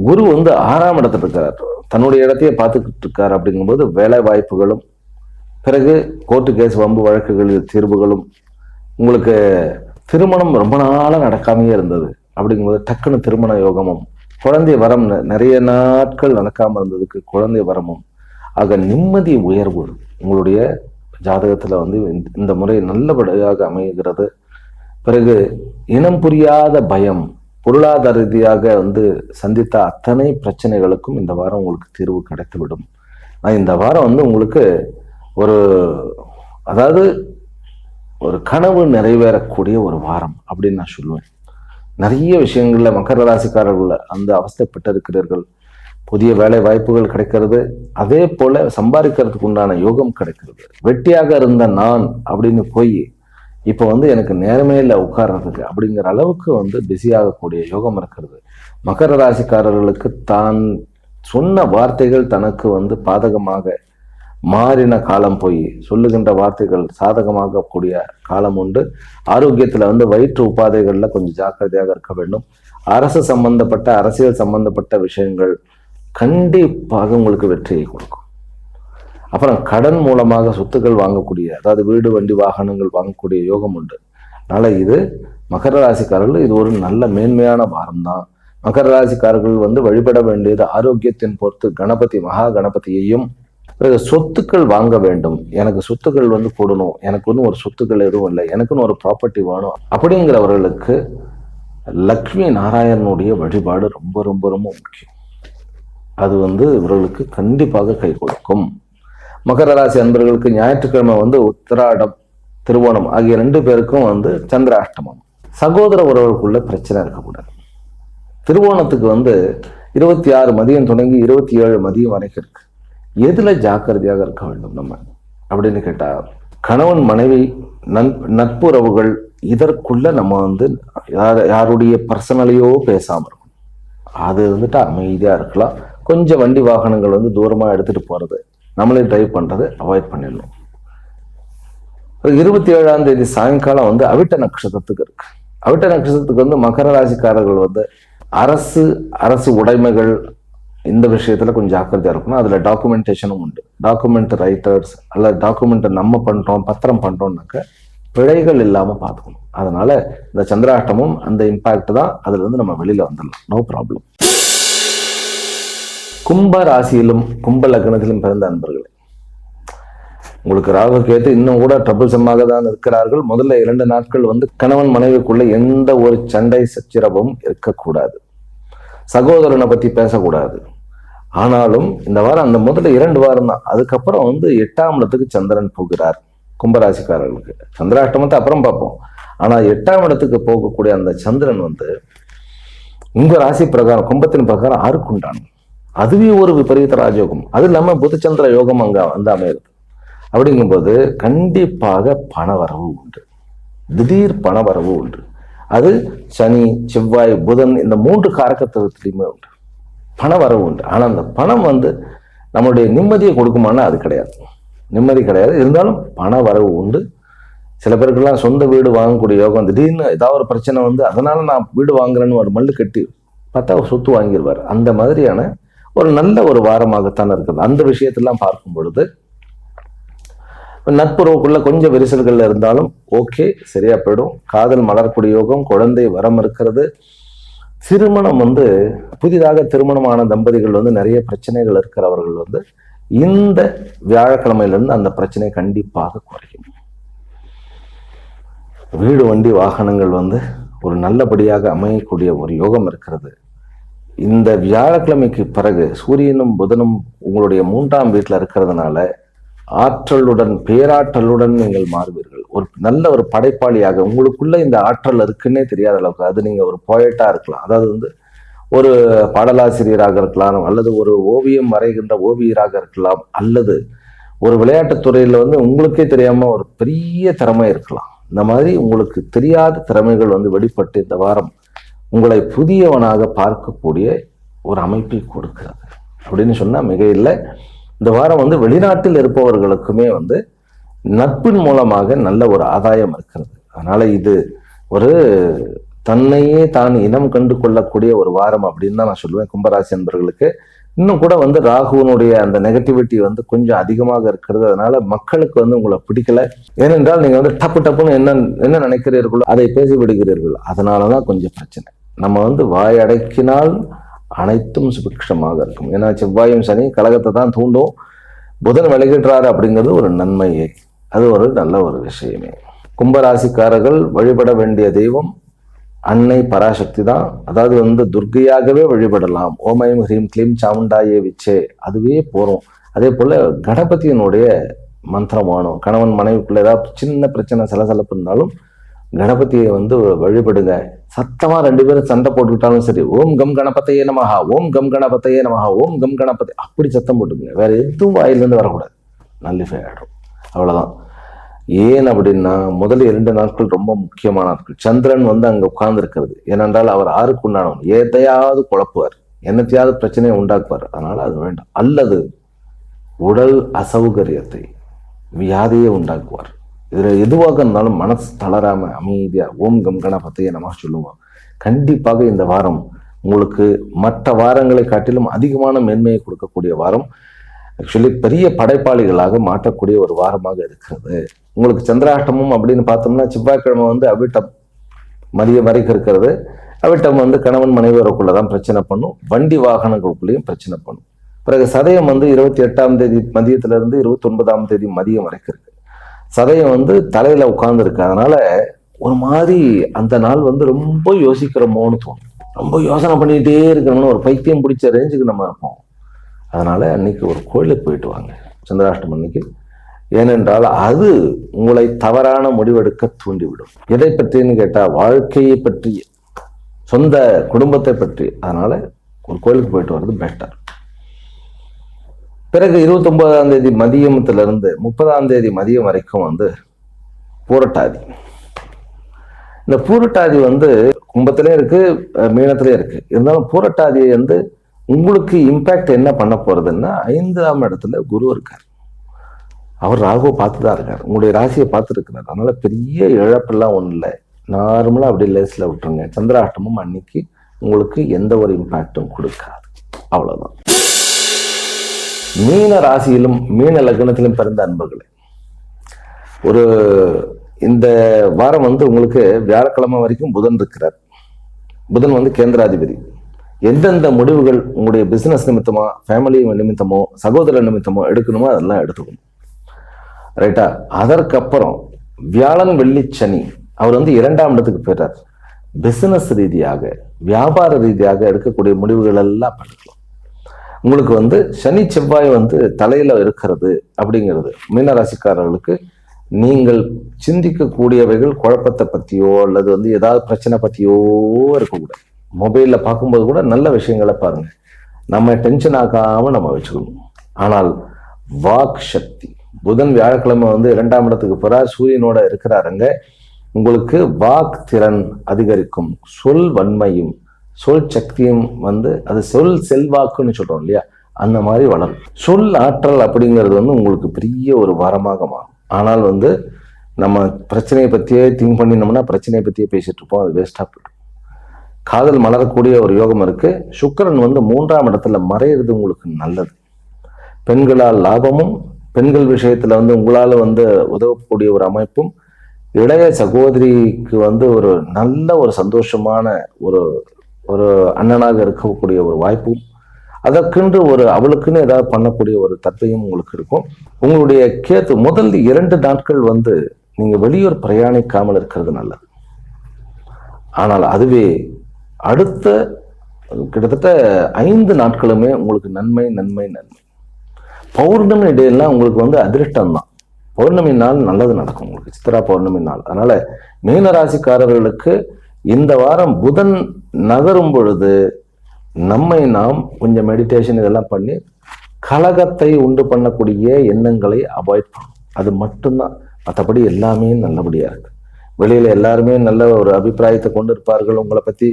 [SPEAKER 2] குரு 6ஆம் இடத்துல இருக்கிறார், தன்னுடைய இடத்தையே பார்த்துக்கிட்டு இருக்கார். அப்படிங்கும்போது வேலை வாய்ப்புகளும், பிறகு கோர்ட்டு கேஸ் வம்பு வழக்குகளில் தீர்வுகளும், உங்களுக்கு திருமணம் ரொம்ப நாளாக நடக்காமையே இருந்தது அப்படிங்கும்போது டக்குன்னு திருமண யோகமும், குழந்தை வரம் நிறைய நாட்கள் நடக்காம இருந்ததுக்கு குழந்தை வரமும், ஆக நிம்மதி உயர்வு உங்களுடைய ஜாதகத்துல இந்த முறை நல்லபடியாக அமைகிறது. பிறகு இனம் புரியாத பயம், பொருளாதார ரீதியாக சந்தித்த அத்தனை பிரச்சனைகளுக்கும் இந்த வாரம் உங்களுக்கு தீர்வு கிடைத்துவிடும். இந்த வாரம் உங்களுக்கு அதாவது ஒரு கனவு நிறைவேறக்கூடிய ஒரு வாரம் அப்படின்னு நான் சொல்லுவேன். நிறைய விஷயங்கள்ல மகர ராசிக்காரர்கள் அவஸ்தைப்பட்டு இருக்கிறீர்கள். புதிய வேலை வாய்ப்புகள் கிடைக்கிறது, அதே போல சம்பாதிக்கிறதுக்கு உண்டான யோகம் கிடைக்கிறது. வெட்டியாக இருந்த நான் அப்படின்னு போய் இப்போ எனக்கு நேரமே இல்லை உட்கார்றதுக்கு அப்படிங்கிற அளவுக்கு பிஸியாகக்கூடிய யோகம் இருக்கிறது. மகர ராசிக்காரர்களுக்கு தான் சொன்ன வார்த்தைகள் தனக்கு பாதகமாக மாறின காலம் போய் சொல்லுகின்ற வார்த்தைகள் சாதகமாக கூடிய காலம் உண்டு. ஆரோக்கியத்துல வயிற்று உபாதைகள்ல கொஞ்சம் ஜாக்கிரதையாக இருக்க வேண்டும். அரசு சம்பந்தப்பட்ட அரசியல் சம்பந்தப்பட்ட விஷயங்கள் கண்டிப்பாக உங்களுக்கு வெற்றியை கொடுக்கும். அப்புறம் கடன் மூலமாக சொத்துக்கள் வாங்கக்கூடிய, அதாவது வீடு, வண்டி, வாகனங்கள் வாங்கக்கூடிய யோகம் உண்டு. அதனால இது மகர ராசிக்காரர்கள் இது ஒரு நல்ல மேன்மையான வாரம் தான். மகர ராசிக்காரர்கள் வழிபட வேண்டியது ஆரோக்கியத்தின் பொறுத்து கணபதி, மகா கணபதியையும், பிறகு சொத்துக்கள் வாங்க வேண்டும். எனக்கு சொத்துக்கள் கூடணும், எனக்கு ஒரு சொத்துக்கள் எதுவும் இல்லை, எனக்குன்னு ஒரு ப்ராப்பர்ட்டி வேணும் அப்படிங்கிறவர்களுக்கு லக்ஷ்மி நாராயணனுடைய வழிபாடு ரொம்ப ரொம்ப ரொம்ப முக்கியம். அது இவர்களுக்கு கண்டிப்பாக கை கொடுக்கும். மகர ராசி அன்பர்களுக்கு ஞாயிற்றுக்கிழமை உத்திராடம், திருவோணம் ஆகிய 2 பேருக்கும் சந்திராஷ்டமம். சகோதர உறவுகளுக்குள்ள பிரச்சனை இருக்கக்கூடாது. திருவோணத்துக்கு 26 மதியம் தொடங்கி 27 மதியம் வரைக்கும் இருக்கு. எதுல ஜாக்கிரதையாக இருக்க வேண்டும் நம்ம அப்படின்னு கேட்டா, கணவன் மனைவி நட்புறவுகள் இதற்குள்ள நம்ம யாருடைய பர்சனலையோ பேசாம இருக்கும். அது அமைதியா இருக்கலாம். கொஞ்சம் வண்டி வாகனங்கள் தூரமா எடுத்துட்டு போறது, நம்மளே டிரைவ் பண்றது அவாய்ட் பண்ணிடணும். 27ஆம் தேதி சாயங்காலம் அவிட்ட நட்சத்திரத்துக்கு இருக்கு. அவிட்ட நட்சத்திரத்துக்கு மகர ராசிக்காரர்கள் அரசு உடைமைகள் இந்த விஷயத்துல கொஞ்சம் ஜாக்கிரதையா இருக்கணும். அதுல டாக்குமெண்டேஷனும் உண்டு. டாக்குமெண்ட் ரைட்டர்ஸ் அல்லது டாக்குமெண்ட் நம்ம பண்றோம், பத்திரம் பண்றோம்னாக்க பிழைகள் இல்லாம பார்த்துக்கணும். அதனால இந்த சந்திராஷ்டமும் அந்த இம்பாக்ட் தான். அதுல நம்ம வெளியில வந்துடலாம், நோ ப்ராப்ளம். கும்ப ராசியிலும் கும்ப லக்னத்திலும் பிறந்த அன்பர்களே, உங்களுக்கு ராகு கேத்து இன்னும் கூட ட்ரபிள்சமாக தான் இருக்கிறார்கள். முதல்ல 2 நாட்கள் கணவன் மனைவிக்குள்ள எந்த ஒரு சண்டை சச்சரவும் இருக்கக்கூடாது. சகோதரனை பத்தி பேசக்கூடாது. ஆனாலும் இந்த வாரம் அந்த முதல்ல 2 வாரம் தான். அதுக்கப்புறம் 8ஆம் இடத்துக்கு சந்திரன் போகிறார். கும்பராசிக்காரர்களுக்கு சந்திராஷ்டமத்தை அப்புறம் பார்ப்போம். ஆனா 8ஆம் இடத்துக்கு போகக்கூடிய அந்த சந்திரன் உங்க ராசி பிரகாரம், கும்பத்தின் பிரகாரம் 6க்கு உண்டான, அதுவே ஒரு விபரீத ராஜயோகம். அது இல்லாம புதச்சந்திர யோகம் அங்க அமையுது. அப்படிங்கும்போது கண்டிப்பாக பணவரவு உண்டு, திடீர் பணவரவு உண்டு. அது சனி, செவ்வாய், புதன் இந்த 3 காரகத்துவத்திலையுமே உண்டு. பண வரவு உண்டு. ஆனால் அந்த பணம் வந்து நம்மளுடைய நிம்மதியை கொடுக்குமானா அது கிடையாது, நிம்மதி கிடையாது. இருந்தாலும் பண வரவு உண்டு. சில பேருக்கெல்லாம் சொந்த வீடு வாங்கக்கூடிய யோகம், திடீர்னு ஏதாவது ஒரு பிரச்சனை வந்து அதனால நான் வீடு வாங்குறேன்னு ஒரு மல்லு கட்டி பார்த்தா சொத்து வாங்கிடுவார். அந்த மாதிரியான ஒரு நல்ல ஒரு வாரமாகத்தான் இருக்குது. அந்த விஷயத்தெல்லாம் பார்க்கும் பொழுது நட்புறவுக்குள்ள கொஞ்சம் விரிசல்கள் இருந்தாலும் ஓகே, சரியா போயிடும். காதல் மலரக்கூடிய யோகம், குழந்தை வரம் இருக்கிறது. திருமணம் வந்து புதிதாக திருமணமான தம்பதிகள் வந்து நிறைய பிரச்சனைகள் இருக்கிறவர்கள் வந்து இந்த வியாழக்கிழமையிலிருந்து அந்த பிரச்சனை கண்டிப்பாக குறையும். வீடு வண்டி வாகனங்கள் வந்து ஒரு நல்லபடியாக அமையக்கூடிய ஒரு யோகம் இருக்கிறது. இந்த வியாழக்கிழமைக்கு பிறகு சூரியனும் புதனும் உங்களுடைய 3ஆம் வீட்டில் இருக்கிறதுனால ஆற்றலுடன் பேராற்றலுடன் நீங்கள் மாறுவீர்கள். ஒரு நல்ல ஒரு படைப்பாளியாக உங்களுக்குள்ள இந்த ஆற்றல் இருக்குன்னே தெரியாத அளவுக்கு, அது நீங்க ஒரு போயட்டா இருக்கலாம், அதாவது வந்து ஒரு பாடலாசிரியராக இருக்கலாம், அல்லது ஒரு ஓவியம் வரைகின்ற ஓவியராக இருக்கலாம், அல்லது ஒரு விளையாட்டுத் துறையில வந்து உங்களுக்கே தெரியாம ஒரு பெரிய திறமை இருக்கலாம். இந்த மாதிரி உங்களுக்கு தெரியாத திறமைகள் வந்து வெளிப்பட்டு இந்த வாரம் உங்களை புதியவனாக பார்க்கக்கூடிய ஒரு அமைப்பை கொடுக்கிறது அப்படின்னு சொன்னா மிக இல்லை. இந்த வாரம் வந்து வெளிநாட்டில் இருப்பவர்களுக்குமே வந்து நட்பின் மூலமாக நல்ல ஒரு ஆதாயம் இருக்கிறது. அதனால இது ஒரு தன்னையே தான் இனம் கண்டு கொள்ளக்கூடிய ஒரு வாரம் அப்படின்னு தான் நான் சொல்லுவேன் கும்பராசி என்பவர்களுக்கு. இன்னும் கூட வந்து ராகுவனுடைய அந்த நெகட்டிவிட்டி வந்து கொஞ்சம் அதிகமாக இருக்கிறது. அதனால மக்களுக்கு வந்து உங்களை பிடிக்கல. ஏனென்றால் நீங்க வந்து டப்பு டப்புன்னு என்ன நினைக்கிறீர்களோ அதை பேசி விடுகிறீர்கள். அதனாலதான் கொஞ்சம் பிரச்சனை. நம்ம வந்து வாய் அடக்கினால் அனைத்தும் சுபிக்ஷமாக இருக்கும். ஏன்னா செவ்வாயும் சனி கலகத்தை தான் தூண்டும். புதன் விலகிடுறாரு அப்படிங்கிறது ஒரு நன்மையே, அது ஒரு நல்ல ஒரு விஷயமே. கும்பராசிக்காரர்கள் வழிபட வேண்டிய தெய்வம் அன்னை பராசக்தி தான். அதாவது வந்து துர்க்கையாகவே வழிபடலாம். ஓமயம் ஹ்ரீம் க்ளீம் சாமுண்டாயே விச்சே, அதுவே போறோம். அதே போல கணபதியினுடைய மந்திரம் வேணும். கணவன் மனைவிக்குள்ள ஏதாவது சின்ன பிரச்சனை சலசலப்பு இருந்தாலும் கணபதியை வந்து வழிபடுங்க. சத்தமா 2 பேரும் சண்டை போட்டுக்கிட்டாலும் சரி, ஓம் கம் கணபதையே நமஹா, ஓம் கம் கணபதையே நமஹா, ஓம் கம் கணபதி, அப்படி சத்தம் போட்டுக்குங்க. வேற எதுவும் வாயிலிருந்து வரக்கூடாது, நல்லிஃபை ஆயிடும். அவ்வளவுதான். ஏன் அப்படின்னா முதல் 2 நாட்கள் ரொம்ப முக்கியமான நாட்கள். சந்திரன் வந்து அங்க உட்கார்ந்து இருக்கிறது. ஏனென்றால் அவர் 6க்கு உண்டானவன். எதையாவது குழப்புவார், என்னத்தையாவது பிரச்சனையை உண்டாக்குவார். அதனால அது வேண்டாம். அல்லது உடல் அசௌகரியத்தை, வியாதியை உண்டாக்குவார். இதுல எதுவாக இருந்தாலும் மனசு தளராம அமைதியா ஓம் கம் கணபதியை நம்ம சொல்லுவோம். கண்டிப்பாக இந்த வாரம் உங்களுக்கு மற்ற வாரங்களை காட்டிலும் அதிகமான மேன்மையை கொடுக்கக்கூடிய வாரம். ஆக்சுவலி பெரிய படைப்பாளிகளாக மாற்றக்கூடிய ஒரு வாரமாக இருக்கிறது. உங்களுக்கு சந்திராஷ்டமம் அப்படின்னு பார்த்தோம்னா செவ்வாய்க்கிழமை வந்து அவிட்டம் மதியம் வரைக்கும் இருக்கிறது. அவிட்டம் வந்து கணவன் மனைவருக்குள்ளதான் பிரச்சனை பண்ணும், வண்டி வாகனங்களுக்குள்ளேயும் பிரச்சனை பண்ணும். பிறகு சதயம் வந்து 28ஆம் தேதி மதியத்துல இருந்து 29ஆம் தேதி மதியம் வரைக்கும் இருக்கு. சதயம் வந்து தலையில உட்கார்ந்து இருக்கு. அதனால ஒரு மாதிரி அந்த நாள் வந்து ரொம்ப யோசிக்கிறோமோன்னு தோணும். ரொம்ப யோசனை பண்ணிக்கிட்டே இருக்கிறோம்னு ஒரு பைத்தியம் பிடிச்ச ரேஞ்சுக்கு நம்ம இருப்போம். அதனால அன்னைக்கு ஒரு கோயிலுக்கு போயிட்டு வாங்க சந்திராஷ்டமம் அன்னைக்கு. ஏனென்றால் அது உங்களை தவறான முடிவெடுக்க தூண்டிவிடும். எதை பற்றின்னு கேட்டா வாழ்க்கையை பற்றி, சொந்த குடும்பத்தை பற்றி. அதனால ஒரு கோயிலுக்கு போயிட்டு வர்றது பெட்டர். பிறகு 29ஆம் தேதி மதியத்திலிருந்து 30ஆம் தேதி மதியம் வரைக்கும் வந்து பூரட்டாதி. இந்த பூரட்டாதி வந்து கும்பத்திலே இருக்கு, மீனத்திலே இருக்கு. இருந்தாலும் பூரட்டாதியை வந்து உங்களுக்கு இம்பாக்ட் என்ன பண்ண போறதுன்னா 5ஆம் இடத்துல குரு இருக்கார். அவர் ராகுவை பார்த்துதான் இருக்கார், உங்களுடைய ராசியை பார்த்து இருக்கிறார். அதனால பெரிய இழப்பெல்லாம் ஒன்றும் இல்லை, நார்மலா அப்படி லேஸ்ல விட்டுருங்க. சந்திராஷ்டமம் அன்னைக்கு உங்களுக்கு எந்த ஒரு இம்பாக்டும் கொடுக்காது. அவ்வளவுதான். மீன ராசியிலும் மீன லக்னத்திலும் பிறந்த அன்பர்களே, ஒரு இந்த வாரம் வந்து உங்களுக்கு வியாழக்கிழமை வரைக்கும் புதன் இருக்கிறார். புதன் வந்து கேந்திராதிபதி. எந்தெந்த முடிவுகள் உங்களுடைய பிசினஸ் நிமித்தமோ, ஃபேமிலி நிமித்தமோ, சகோதர நிமித்தமோ எடுக்கணுமோ அதெல்லாம் எடுத்துக்கணும். ரைட்டா? அதற்கப்புறம் வியாழன் வெள்ளி சனி அவர் வந்து 2ஆம் இடத்துக்கு போயிட்டார். பிசினஸ் ரீதியாக வியாபார ரீதியாக எடுக்கக்கூடிய முடிவுகள் எல்லாம் பண்ணிக்கலாம். உங்களுக்கு வந்து சனி செவ்வாய் வந்து தலையில இருக்கிறது அப்படிங்கிறது மீனராசிக்காரர்களுக்கு நீங்கள் சிந்திக்கக்கூடியவைகள் குழப்பத்தை பத்தியோ அல்லது வந்து ஏதாவது பிரச்சனை பத்தியோ இருக்கக்கூடாது. மொபைல்ல பார்க்கும்போது கூட நல்ல விஷயங்களை பாருங்க, நம்ம டென்ஷன் ஆக்காம நம்ம வச்சுக்கணும். ஆனால் வாக் சக்தி, புதன் வியாழக்கிழமை வந்து 2ஆம் இடத்துக்கு போறார், சூரியனோட இருக்கிறாருங்க. உங்களுக்கு வாக் திறன் அதிகரிக்கும், சொல் வன்மையும் சொல் சக்தியும் அது சொல் செல்வாக்குன்னு சொல்றோம் இல்லையா, அந்த மாதிரி வளரும். சொல் ஆற்றல் அப்படிங்கிறது உங்களுக்கு பெரிய ஒரு வரமாக மாறும். ஆனால் நம்ம பிரச்சனையை பற்றியே திங்க் பண்ணினோம்னா பிரச்சனையை பற்றியே பேசிட்டு இருப்போம், அது வேஸ்டாக போய்டும். காதல் மலரக்கூடிய ஒரு யோகம் இருக்கு. சுக்கிரன் 3ஆம் இடத்துல மறையிறது உங்களுக்கு நல்லது. பெண்களால் லாபமும், பெண்கள் விஷயத்துல உங்களால உதவக்கூடிய ஒரு அமைப்பும், இளைய சகோதரிக்கு ஒரு நல்ல ஒரு சந்தோஷமான ஒரு ஒரு அண்ணனாக இருக்கக்கூடிய ஒரு வாய்ப்பும், அதற்கென்று அவளுக்குன்னு ஏதாவது பண்ணக்கூடிய ஒரு தன்மையும் உங்களுக்கு இருக்கும். உங்களுடைய கேத்து முதல் 2 நாட்கள் நீங்க வெளியூர் பிரயாணிக்காமல் இருக்கிறது நல்லது. ஆனால் அதுவே அடுத்த கிட்டத்தட்ட 5 நாட்களுமே உங்களுக்கு நன்மை நன்மை நன்மை. பௌர்ணமி இடையெல்லாம் உங்களுக்கு அதிருஷ்டம் தான். பௌர்ணமி நாள் நல்லது நடக்கும் உங்களுக்கு, சித்ரா பௌர்ணமி நாள். அதனால மீனராசிக்காரர்களுக்கு இந்த வாரம் புதன் நகரும் பொழுது நம்மை நாம் கொஞ்சம் மெடிடேஷன் இதெல்லாம் பண்ணி கலகத்தை உண்டு பண்ணக்கூடிய எண்ணங்களை அவாய்ட் பண்ணும். அது மட்டும்தான். மற்றபடி எல்லாமே நல்லபடியா இருக்கு. வெளியில எல்லாருமே நல்ல ஒரு அபிப்பிராயத்தை கொண்டு இருப்பார்கள். உங்களை பத்தி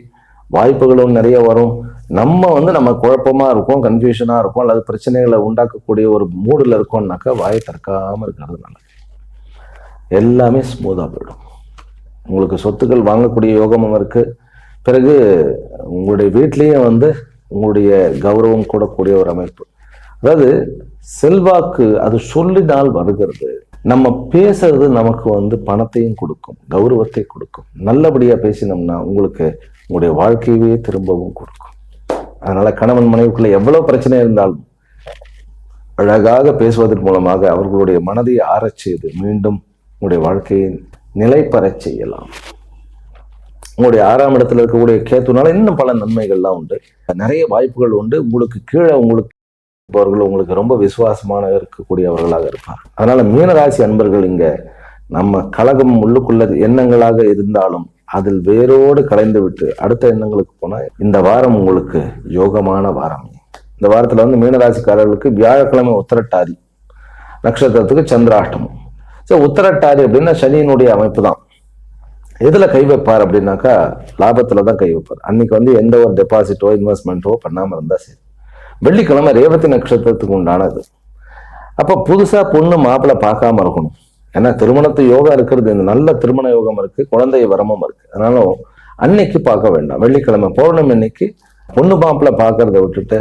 [SPEAKER 2] வாய்ப்புகளும் நிறைய வரும். நம்ம குழப்பமா இருக்கும், கன்ஃபியூஷனா இருக்கும், அல்லது பிரச்சனைகளை உண்டாக்கக்கூடிய ஒரு மூடுல இருக்கோம்னாக்கா வாயை திறக்காம இருக்கிறது நல்லது. எல்லாமே ஸ்மூதா போயிடும். உங்களுக்கு சொத்துக்கள் வாங்கக்கூடிய யோகமும் இருக்கு. பிறகு உங்களுடைய வீட்லயே உங்களுடைய கௌரவம் கூடக்கூடிய ஒரு அமைப்பு. அதாவது செல்வாக்கு அது சொல்லினால் வருகிறது. நம்ம பேசுறது நமக்கு பணத்தையும் கொடுக்கும், கௌரவத்தை கொடுக்கும். நல்லபடியா பேசினோம்னா உங்களுக்கு உங்களுடைய வாழ்க்கையவே திரும்பவும் கொடுக்கும். அதனால கணவன் மனைவிக்குள்ள எவ்வளவு பிரச்சனை இருந்தாலும் அழகாக பேசுவதன் மூலமாக அவர்களுடைய மனதை ஆறச் செய்து மீண்டும் உங்களுடைய வாழ்க்கையை நிலைப்பெறச் செய்யலாம். உங்களுடைய 6ஆம் இடத்துல இருக்கக்கூடிய கேத்துனால இன்னும் பல நன்மைகள்லாம் உண்டு, நிறைய வாய்ப்புகள் உண்டு. உங்களுக்கு கீழே அவர்கள் உங்களுக்கு ரொம்ப விசுவாசமான இருக்கக்கூடியவர்களாக இருப்பார். அதனால மீனராசி அன்பர்கள் இங்க நம்ம கலகம் உள்ளுக்குள்ள எண்ணங்களாக இருந்தாலும் அதில் வேரோடு கலைந்து விட்டு அடுத்த எண்ணங்களுக்கு போனா இந்த வாரம் உங்களுக்கு யோகமான வாரம். இந்த வாரத்துல மீனராசிக்காரர்களுக்கு வியாழக்கிழமை உத்திரட்டாதி நட்சத்திரத்துக்கு சந்திராஷ்டமம். உத்திரட்டாதி அப்படின்னா சனியினுடைய அமைப்பு தான். எதுல கை வைப்பார் அப்படின்னாக்கா லாபத்துலதான் கை வைப்பார். அன்னைக்கு எந்த ஒரு டெபாசிட்டோ இன்வெஸ்ட்மெண்ட்டோ பண்ணாம இருந்தா சரி. வெள்ளிக்கிழமை ரேவதி நட்சத்திரத்துக்கு உண்டானது. அப்ப புதுசா பொண்ணு மாப்பிள்ளை பார்க்காம இருக்கணும். ஏன்னா திருமணத்து யோகம் இருக்கிறது, இந்த நல்ல திருமண யோகம் இருக்கு, குழந்தை வரமும் இருக்கு. அதனால அன்னைக்கு பார்க்க வேண்டாம். வெள்ளிக்கிழமை பௌர்ணமி அன்னைக்கு பொண்ணு மாப்பிள்ளை பார்க்கறத விட்டுட்டு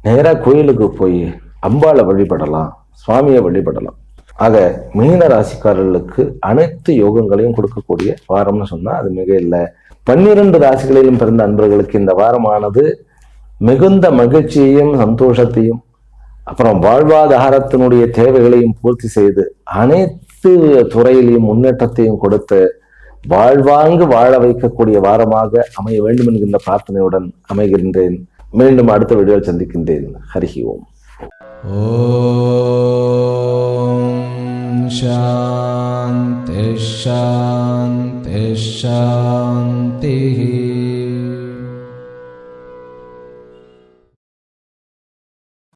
[SPEAKER 2] நேரா கோயிலுக்கு போய் அம்பாளை வழிபடலாம், சுவாமியை வழிபடலாம். ஆக மீன ராசிக்காரர்களுக்கு அனைத்து யோகங்களையும் கொடுக்கக்கூடிய வாரம்னு சொன்னா அது மிக இல்லை. 12 ராசிகளிலும் பிறந்த அன்பர்களுக்கு இந்த வாரமானது மிகுந்த மகிழ்ச்சியையும் சந்தோஷத்தையும் அப்புறம் வாழ்வாதாரத்தினுடைய தேவைகளையும் பூர்த்தி செய்து அனைத்து துறையிலையும் முன்னேற்றத்தையும் கொடுத்து வாழ்வாங்கு வாழ வைக்கக்கூடிய வாரமாக அமைய வேண்டும் என்கின்ற பிரார்த்தனையுடன் அமைகின்றேன். மீண்டும் அடுத்த வீடியோவில் சந்திக்கின்றேன். ஹரிஹி ஓம்.
[SPEAKER 1] ஓம் சாந்தி சாந்தி சாந்தி.